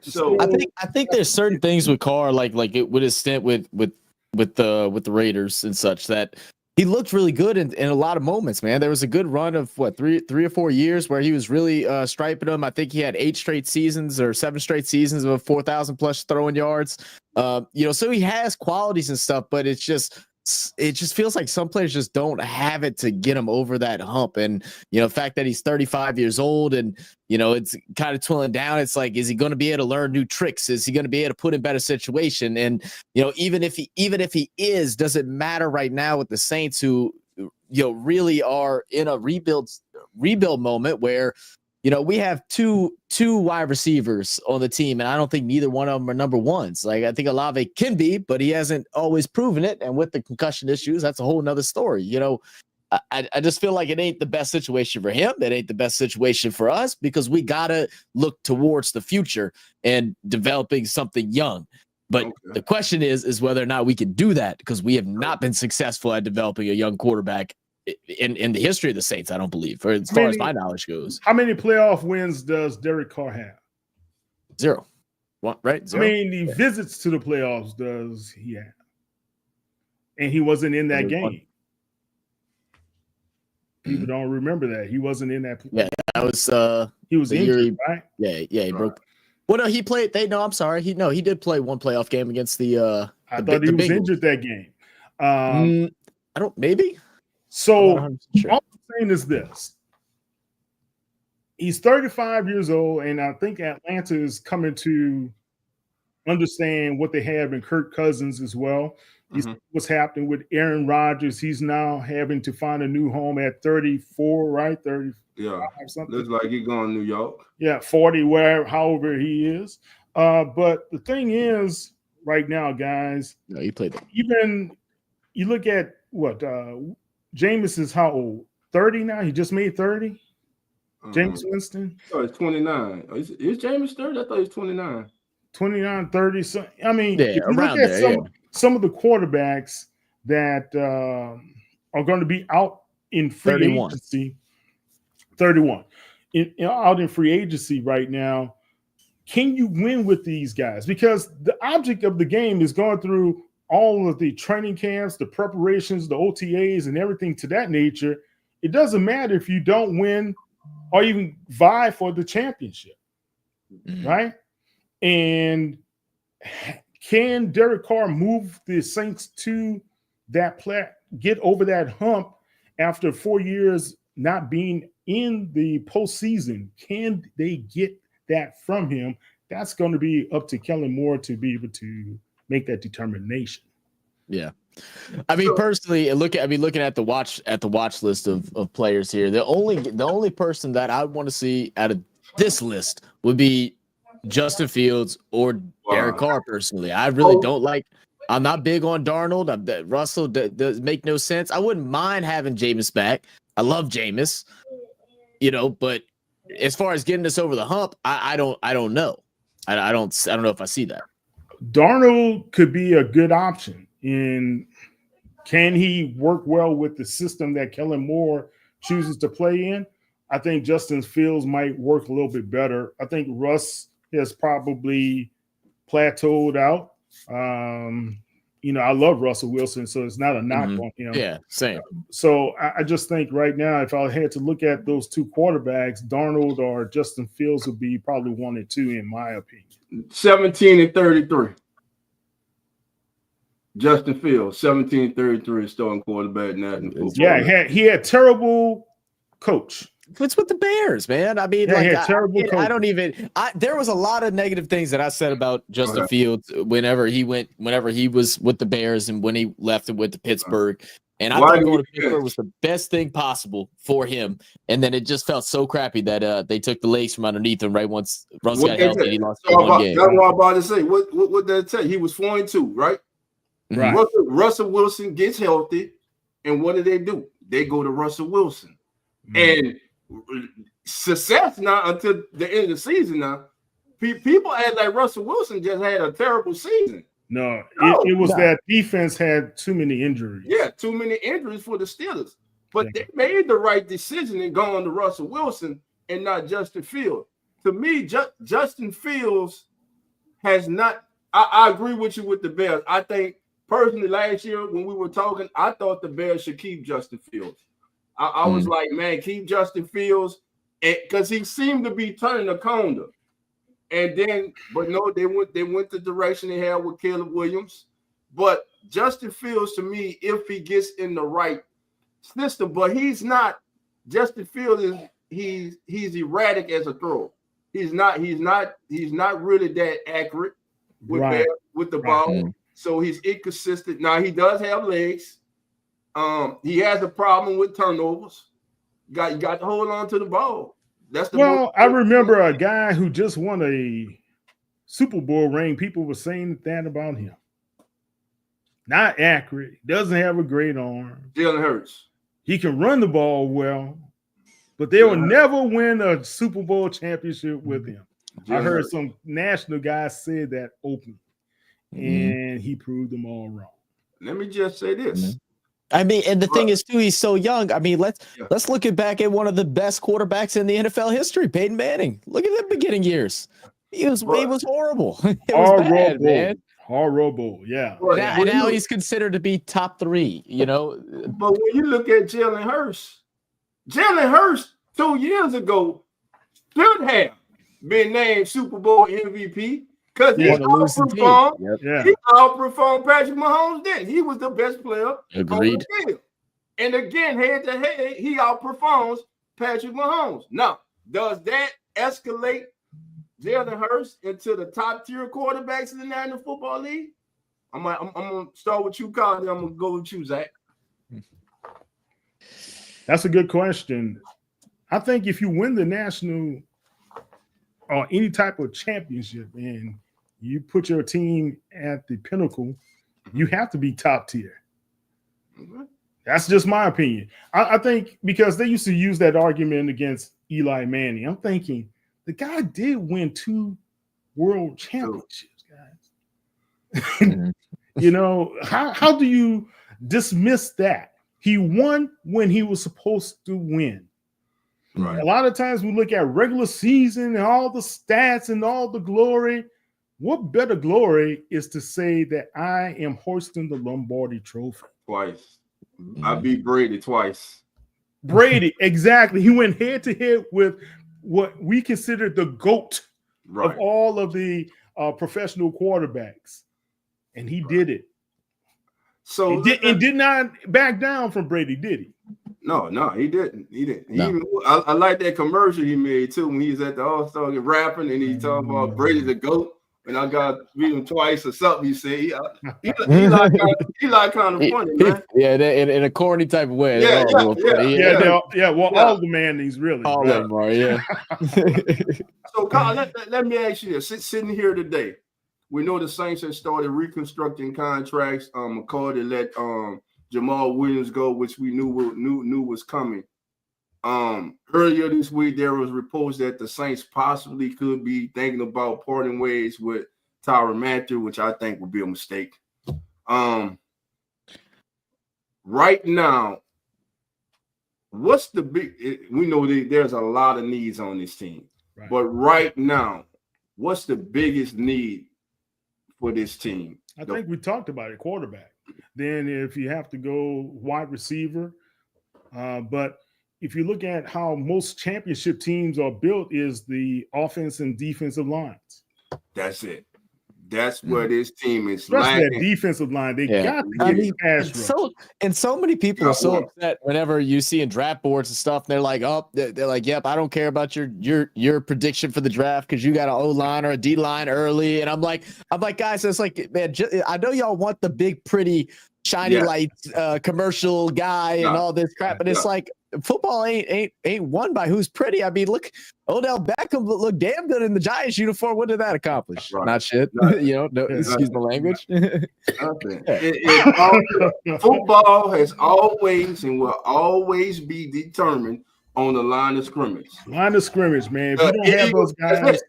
So I think there's certain things with Carr, like it with his stint with the Raiders and such, that he looked really good in a lot of moments, man. There was a good run of three or 4 years where he was really striping them. I think he had 8 straight seasons or 7 straight seasons of 4,000 plus throwing yards. You know, so he has qualities and stuff, but it just feels like some players just don't have it to get him over that hump. And, you know, the fact that he's 35 years old and, you know, it's kind of twirling down. It's like, is he going to be able to learn new tricks? Is he going to be able to put in better situation? And, you know, even if he is, does it matter right now with the Saints, who, you know, really are in a rebuild moment where, you know, we have two wide receivers on the team, and I don't think neither one of them are number ones. Like, I think Olave can be, but he hasn't always proven it. And with the concussion issues, that's a whole nother story. You know, I just feel like it ain't the best situation for him. It ain't the best situation for us, because we got to look towards the future and developing something young. But the question is whether or not we can do that, because we have not been successful at developing a young quarterback in the history of the Saints, I don't believe, or as far as my knowledge goes. How many playoff wins does Derek Carr have? 0. What, right? 0? I mean, the visits to the playoffs does he have? And he wasn't in that game. People don't remember that. He wasn't in that. Yeah, that was he was injured, right? Yeah, he broke. Well, no, he played. I'm sorry. He did play one playoff game against the. I thought he was injured that game. I don't. Maybe. So I'm not 100% sure. all I'm saying is this: he's 35 years old, and I think Atlanta is coming to understand what they have in Kirk Cousins as well. What's happening with Aaron Rodgers? He's now having to find a new home at 34, right? 30. Yeah, something. looks like he's going to New York. Yeah, 40, wherever, however he is. But the thing is, right now, guys, No, you played that. Even you look at what Jameis is how old? 30 now? He just made 30? Jameis Winston? Oh, it's 29. Is Jameis 30? I thought he was 29. 29, 30. So, I mean, yeah, if you around look at there, some of the quarterbacks that are going to be out in free 31. agency, 31, out in free agency right now, can you win with these guys? Because the object of the game is going through all of the training camps, the preparations, the OTAs, and everything to that nature. It doesn't matter if you don't win or even vie for the championship, right? And can Derek Carr move the Saints to that get over that hump after 4 years not being in the postseason? Can they get that from him? That's going to be up to Kellen Moore to be able to make that determination. Yeah. I mean, personally, looking at the watch list of players here, the only person that I want to see out of this list would be Justin Fields or Derek Carr. Personally, I really don't like. I'm not big on Darnold. Russell does make no sense. I wouldn't mind having Jameis back. I love Jameis, but as far as getting us over the hump, I don't know. I don't know if I see that. Darnold could be a good option. And can he work well with the system that Kellen Moore chooses to play in? I think Justin Fields might work a little bit better. I think Russ has probably plateaued out. I love Russell Wilson, so it's not a knock on him. Yeah, same. So I just think right now, if I had to look at those two quarterbacks, Darnold or Justin Fields would be probably 1 and 2 in my opinion. 17 and 33. Justin Fields, 17-33, starting quarterback now in football. Yeah, he had terrible coach. What's with the Bears, man? I mean, I don't even. There was a lot of negative things that I said about Justin Fields whenever he was with the Bears and when he left and went to Pittsburgh. And I thought going to Pittsburgh was the best thing possible for him. And then it just felt so crappy that they took the legs from underneath him right once Russ got healthy and he lost one game. That's what I'm about to say. What did that tell you? He was 4-2, right? Right. Russell Wilson gets healthy, and what do? They go to Russell Wilson. And success now until the end of the season now. People act like Russell Wilson just had a terrible season. No, it was that defense had too many injuries. Yeah, too many injuries for the Steelers. But they made the right decision in going to Russell Wilson and not Justin Fields. To me, Justin Fields has not – I agree with you with the Bears. I think personally last year when we were talking, I thought the Bears should keep Justin Fields. I was like, man, keep Justin Fields because he seemed to be turning the corner. And then, but no, they went the direction they had with Caleb Williams. But Justin Fields, to me, if he gets in the right system, but he's not. Justin Fields he's erratic as a thrower. He's not really that accurate with the ball. So he's inconsistent. Now he does have legs. He has a problem with turnovers. You got to hold on to the ball. I remember a guy who just won a Super Bowl ring. People were saying that about him. Not accurate. Doesn't have a great arm. Jalen Hurts. He can run the ball well, but they will never win a Super Bowl championship with him. I heard some national guys say that openly, and he proved them all wrong. Let me just say this. I mean, and the thing is, too, he's so young. I mean, let's look back at one of the best quarterbacks in the NFL history, Peyton Manning. Look at the beginning years. He was horrible. It was bad, man. Horrible, yeah. Now he's considered to be top 3, But when you look at Jalen Hurts 2 years ago should have been named Super Bowl MVP. Because he outperformed. He outperformed Patrick Mahomes. Then he was the best player on the field. And again, head to head, he outperforms Patrick Mahomes. Now, does that escalate Jalen Hurts into the top tier quarterbacks in the National Football League? I'm gonna start with you, Kyle, then I'm gonna go with you, Zach. That's a good question. I think if you win the national or any type of championship and you put your team at the pinnacle, you have to be top tier. That's just my opinion. I think because they used to use that argument against Eli Manning. I'm thinking the guy did win 2 world championships, guys. You know, how do you dismiss that? He won when he was supposed to win. Right. A lot of times we look at regular season and all the stats and all the glory. What better glory is to say that I am hoisting the Lombardi trophy? Twice. I beat Brady twice. Brady, exactly. He went head to head with what we consider the GOAT of all of the professional quarterbacks. And he did it. So and did not back down from Brady, did he? No, he didn't. He didn't. I like that commercial he made too when he was at the All-Star rapping and he talking about Brady the GOAT. And I got to beat him twice or something. He said he like kind of funny, man. Yeah, in a corny type of way. Yeah. Well, all the Mannings really. All of them are, yeah. So, Kyle, let me ask you this: sitting here today, we know the Saints have started reconstructing contracts. McCarty let Jamal Williams go, which we knew was coming. Earlier this week, there was reports that the Saints possibly could be thinking about parting ways with Tyrann Mathieu, which I think would be a mistake. Right now, what's the big? We know there's a lot of needs on this team, but right now, what's the biggest need for this team? I think we talked about it, quarterback. Then if you have to go wide receiver, but if you look at how most championship teams are built, is the offense and defensive lines. That's it. That's where this team is. Especially that defensive line. They got to get pass rush. So many people are so upset whenever you see in draft boards and stuff. And they're like, yep, I don't care about your prediction for the draft because you got an O-line or a D-line early. And I'm like, guys, it's like, man, I know y'all want the big, pretty, shiny lights, commercial guy and all this crap, but it's like football ain't won by who's pretty. I mean, look, Odell Beckham looked damn good in the Giants uniform. What did that accomplish? Not shit. Excuse my language. Football has always and will always be determined on the line of scrimmage. Line of scrimmage, man. If you don't have those guys.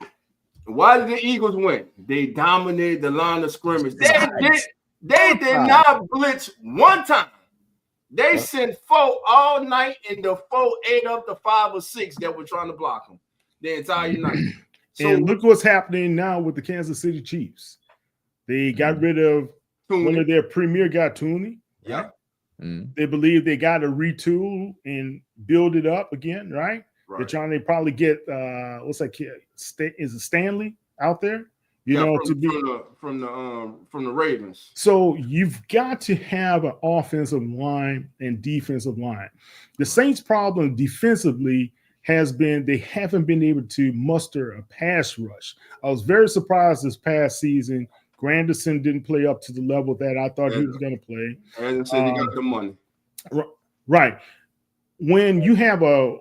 Why did the Eagles win? They dominated the line of scrimmage. They did not blitz one time. They sent 4 all night, and the 4 ate up the 5 or 6 that were trying to block them the entire night. So and look what's happening now with the Kansas City Chiefs. They got rid of one of their premier guy, Tooney. Yeah. They believe they got to retool and build it up again, right? They're trying to probably get is it Stanley out there? From the Ravens. So you've got to have an offensive line and defensive line. The Saints' problem defensively has been they haven't been able to muster a pass rush. I was very surprised this past season. Granderson didn't play up to the level that I thought he was going to play. And said he got the money. Right. When you have a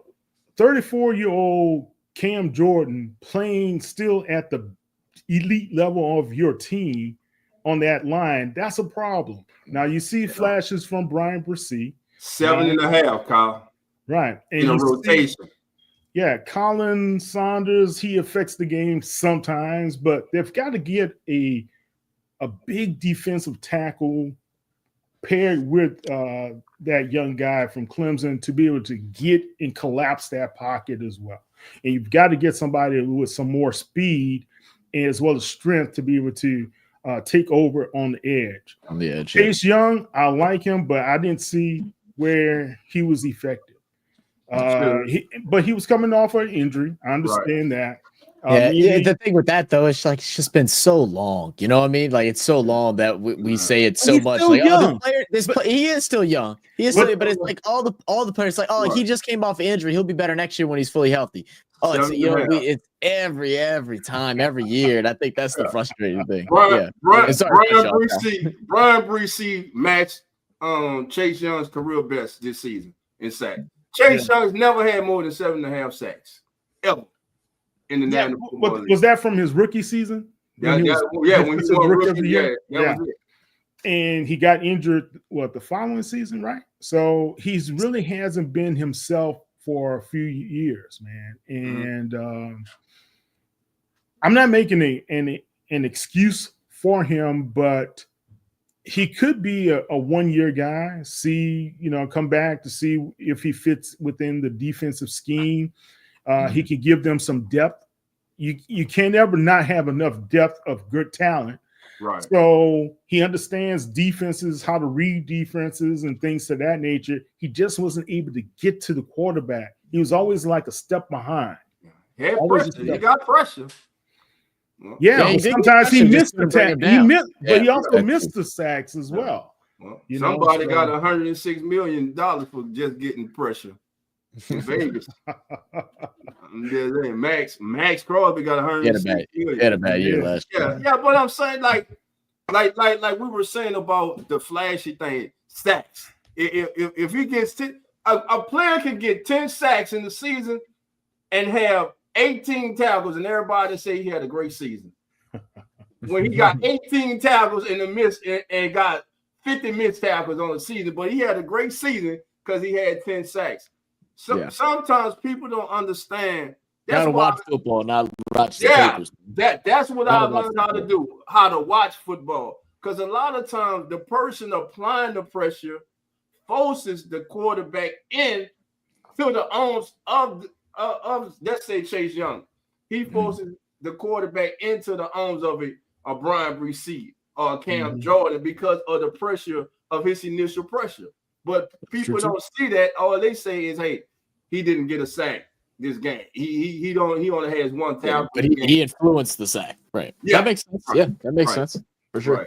34-year-old Cam Jordan playing still at the elite level of your team on that line, that's a problem. Now you see flashes from Brian Bresee. 7.5, Kyle. Right. And in a rotation. Colin Saunders, he affects the game sometimes, but they've got to get a big defensive tackle paired with that young guy from Clemson to be able to get and collapse that pocket as well. And you've got to get somebody with some more speed as well as strength to be able to take over on the edge. On the edge. Chase Young, I like him, but I didn't see where he was effective. But he was coming off an injury. I understand that. Yeah, the thing with that though, it's like it's just been so long. You know what I mean? Like it's so long that we say it so much. Like, young. He is still young. He is still, but it's like all the players like, oh, he just came off injury. He'll be better next year when he's fully healthy. Oh, it's it's every time, every year. And I think that's the frustrating thing. Brian Bresee matched Chase Young's career best this season in sacks. Chase Young's never had more than 7.5 sacks ever. In the National Football League. Was that from his rookie season? When he won Rookie of the Year. Yeah. And he got injured the following season, right? So he's really hasn't been himself for a few years, man. And I'm not making an excuse for him, but he could be a 1-year guy. Come back to see if he fits within the defensive scheme. He can give them some depth. You can never not have enough depth of good talent. Right. So he understands defenses, how to read defenses and things of that nature. He just wasn't able to get to the quarterback. He was always like a step behind. He got pressure. Sometimes he missed the tack. But he also missed the sacks as well. Somebody got $106 million for just getting pressure. In Vegas. Max Crosby got 106 million. He had a bad year last year. Yeah, but I'm saying like we were saying about the flashy thing, sacks. If he gets a player can get 10 sacks in the season and have 18 tackles, and everybody say he had a great season. When he got 18 tackles in the midst and got 50 missed tackles on the season, but he had a great season because he had 10 sacks. So sometimes people don't understand. That's why watch football, not watch the papers. That's what I learned how to do, how to watch football. Because a lot of times the person applying the pressure forces the quarterback in to the arms of let's say Chase Young. He forces the quarterback into the arms of a Brian Bresee or Cam Jordan because of the pressure of his initial pressure. But people don't see that. All they say is, "Hey, he didn't get a sack this game. He only has one tackle." But he influenced the sack, right? Yeah, that makes sense. Yeah, that makes sense for sure. Right.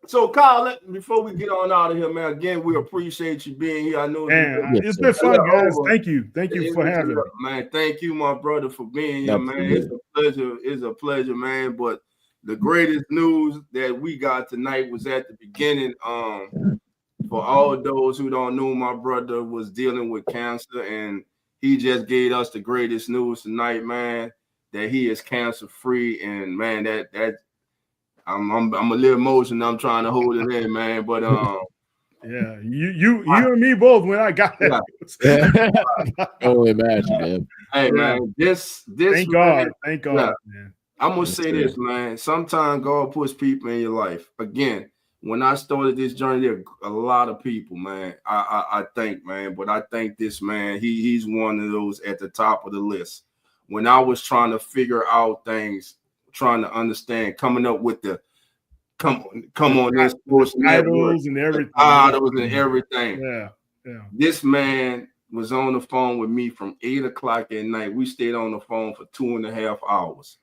So, Kyle, before we get on out of here, man, again, we appreciate you being here. I know it's been fun, guys. Thank you for having me, man. Thank you, my brother, for being here, man. It's a pleasure. It's a pleasure, man. But the greatest news that we got tonight was at the beginning. For all those who don't know, my brother was dealing with cancer, and he just gave us the greatest news tonight, man, that he is cancer free. And man, that I'm a little emotional. I'm trying to hold it in, man. But you and me both when I got that. Totally imagine, man. Hey, man, this thank God, man. I'm gonna say this, man. Sometimes God puts people in your life. Again, when I started this journey, there were a lot of people, man. I think, man, but I think this man, he's one of those at the top of the list. When I was trying to figure out things, trying to understand, coming up with the come on, this sports titles and everything. Yeah. This man was on the phone with me from 8 o'clock at night. We stayed on the phone for 2.5 hours,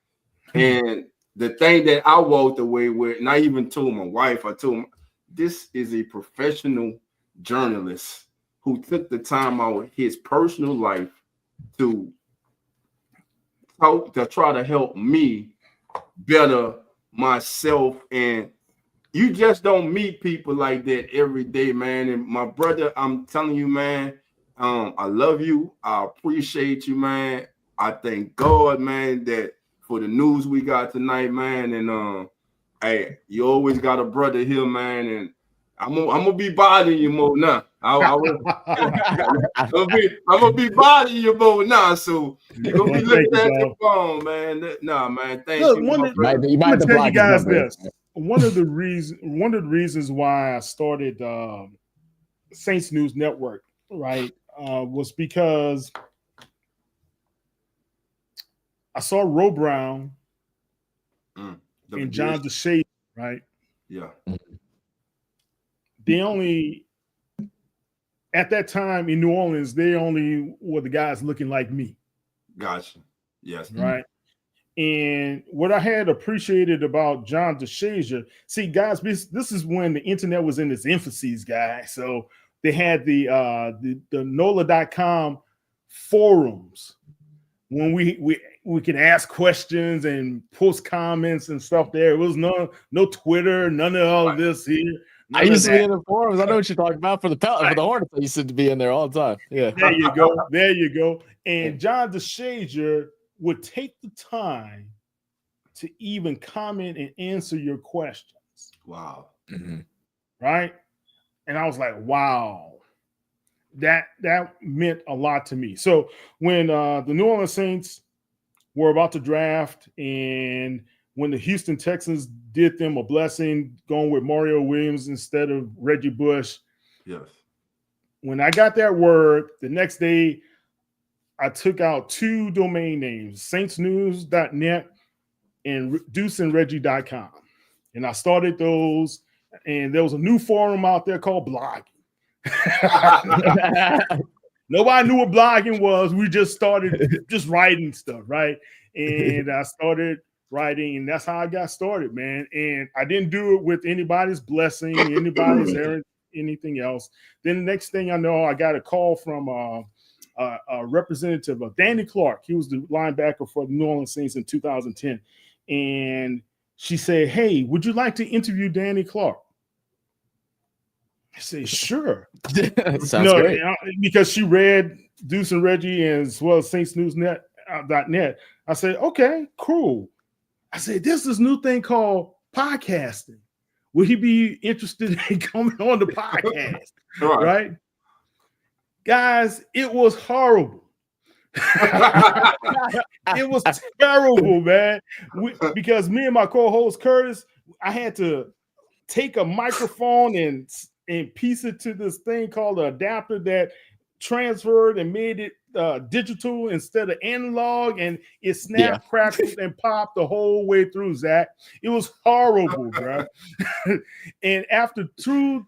and the thing that I walked away with, and I even told my wife, I told him, this is a professional journalist who took the time out of his personal life to try to help me better myself. And you just don't meet people like that every day, man. And my brother, I'm telling you, man, I love you. I appreciate you, man. I thank God, man, that for the news we got tonight, man. And hey, you always got a brother here, man. And I'm gonna be bothering you more now. I'm gonna be bothering you more now. So you're gonna be looking at your phone, man. Nah, man. Thank you. You might tell you guys this. One of the reasons why I started Saints News Network, right, was because I saw Ro Brown and John DeShay, right? Yeah. They only, at that time in New Orleans, they only were the guys looking like me. Gotcha. Yes. Right. And what I had appreciated about John DeShazier, see, guys, this is when the internet was in its infancies, guys. So they had the NOLA.com forums when we could ask questions and post comments and stuff there. It was no Twitter, none of all this here. I used to be in the forums. I know what you're talking about for the Hornets. I used to be in there all the time. Yeah. There you go. There you go. And John DeShazier would take the time to even comment and answer your questions. Wow. Mm-hmm. Right? And I was like, wow. That meant a lot to me. So when the New Orleans Saints were about to draft, and when the Houston Texans did them a blessing going with Mario Williams instead of Reggie Bush. Yes. When I got that word, the next day I took out 2 domain names, saintsnews.net and deuceandreggie.com. And I started those, and there was a new forum out there called blogging. Nobody knew what blogging was. We just started just writing stuff, right? And I started writing, and that's how I got started, man. And I didn't do it with anybody's blessing, anybody's anything else. Then the next thing I know, I got a call from a representative of Danny Clark. He was the linebacker for the New Orleans Saints in 2010. And she said, hey, would you like to interview Danny Clark? I said, sure. Sounds great. Because she read Deuce and Reggie as well as saintsnews.net. I said, okay, cool. I said, there's this new thing called podcasting. Would he be interested in coming on the podcast? Right? Guys, it was horrible. It was terrible, man. Because me and my co-host Curtis, I had to take a microphone and piece it to this thing called an adapter that transferred and made it digital instead of analog, and it snapped, crackled, and popped the whole way through, Zach. It was horrible, bro. And after 2-3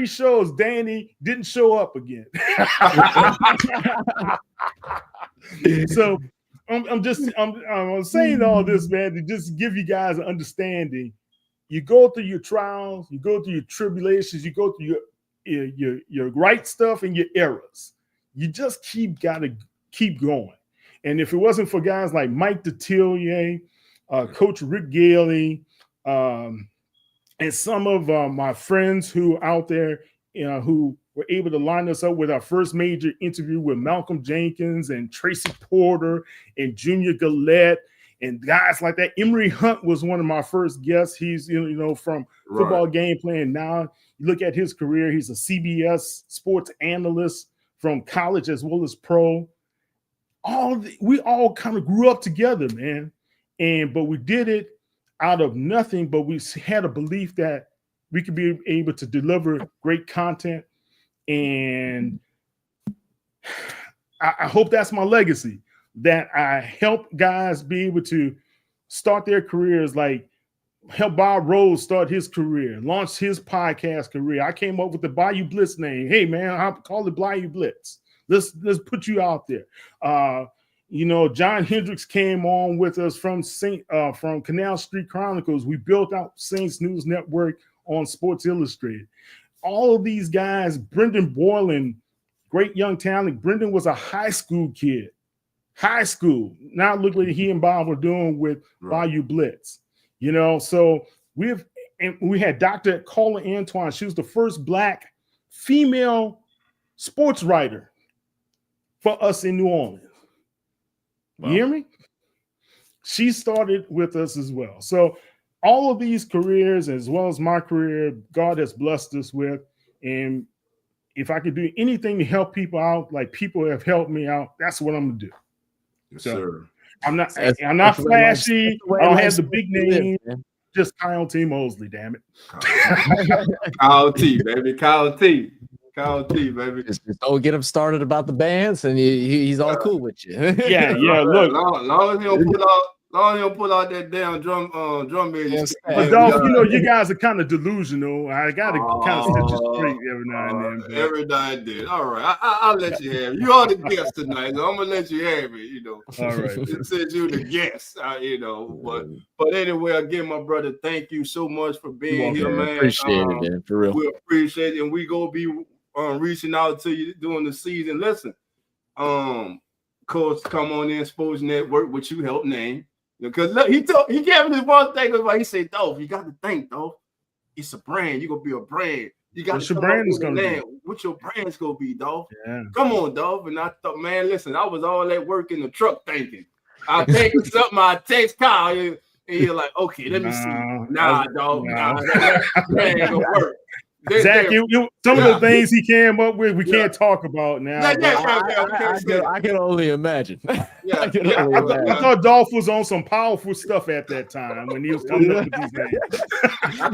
shows, Danny didn't show up again. So I'm saying all this, man, to just give you guys an understanding. You go through your trials, you go through your tribulations, you go through your right stuff and your errors. You just gotta keep going. And if it wasn't for guys like Mike Detillier, Coach Rick Gailey, and some of my friends who out there, who were able to line us up with our first major interview with Malcolm Jenkins and Tracy Porter and Junior Gillette and guys like that. Emery Hunt was one of my first guests. He's, from Football Game Plan. Now you look at his career, he's a CBS sports analyst from college as well as pro. We all kind of grew up together, man. But we did it out of nothing, but we had a belief that we could be able to deliver great content. And I hope that's my legacy, that I help guys be able to start their careers, like help Bob Rose start his career, launch his podcast career. I came up with the Bayou Blitz name. Hey, man, I'll call it Bayou Blitz. Let's put you out there. John Hendricks came on with us from Canal Street Chronicles. We built out Saints News Network on Sports Illustrated. All of these guys, Brendan Boylan, great young talent. Brendan was a high school kid. High school. Now look what he and Bob were doing with Bayou Blitz. So we had Dr. Carla Antoine. She was the first Black female sports writer for us in New Orleans. Wow. You hear me? She started with us as well. So all of these careers, as well as my career, God has blessed us with. And if I could do anything to help people out, like people have helped me out, that's what I'm gonna do. Yes, so sir. I'm not flashy. I don't have the big name. Just Kyle T. Mosley, damn it. Kyle T, baby. Kyle T. Kyle T, baby. Just don't get him started about the bands, and he's all cool with you. Yeah. Look, long as he don't long as you don't pull out that damn drum bass. Yes, But Dolph, you know, you guys are kind of delusional. I got to kind of set you straight every now and then. Man. Every now and then. All right. I'll let you have it. You are the guest tonight, so I'm going to let you have it, you know. All right. Since you're the guest, you know. But anyway, again, my brother, thank you so much for being here, man. Appreciate it, man. For real. We appreciate it. And we going to be reaching out to you during the season. Listen, coach, come on in, Sports Network, which you helped name. Because look, he gave me this one thing. He said, Dolph, you got to think, Dolph. It's a brand. You're going to be a brand. You got to your brand is going to be. What your brand's going to be, Dolph. Yeah. Come on, Dolph. And I thought, man, listen, I was all at work in the truck thinking. I think of something, I text Kyle, and you're like, okay, let me see. Nah, Dolph. Nah, that ain't going to work. Zach, some of the things he came up with, we can't talk about now. I can only imagine. I thought Dolph was on some powerful stuff at that time when he was coming up with these names.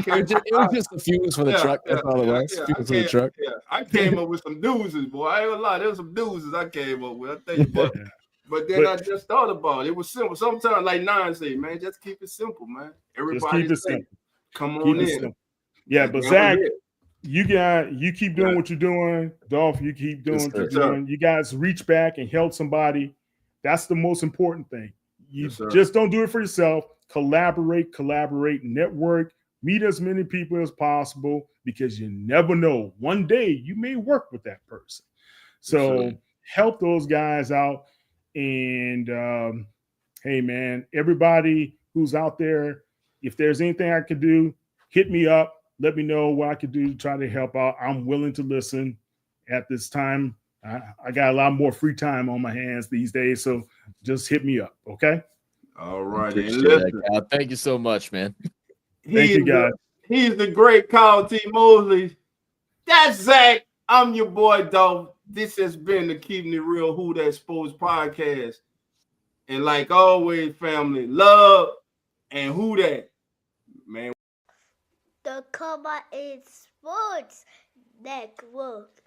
It was just the fuse for the truck. That's all it was. Fuse for the truck. Yeah, I came up with some doozies, boy. I ain't gonna lie. There was some doozies I came up with. I tell you, but then I just thought about it. It was simple. Sometimes, like Nine say, man, just keep it simple, man. Everybody, come on in. Yeah, but Zach. You keep doing what you're doing. Dolph, you keep doing what you're doing. You guys reach back and help somebody. That's the most important thing. You just don't do it for yourself. Collaborate, network, meet as many people as possible because you never know. One day you may work with that person. So help those guys out. And hey, man, everybody who's out there, if there's anything I could do, hit me up. Let me know what I could do to try to help out. I'm willing to listen at this time. I got a lot more free time on my hands these days, so just hit me up, okay? All right. Thank you so much, man. Thank you, guys. He's the great Kyle T. Mosley. That's Zach. I'm your boy, Dolph. This has been the Keeping It Real Who That Sports podcast. And like always, family, love and who that, man. The Comma in Sports Network.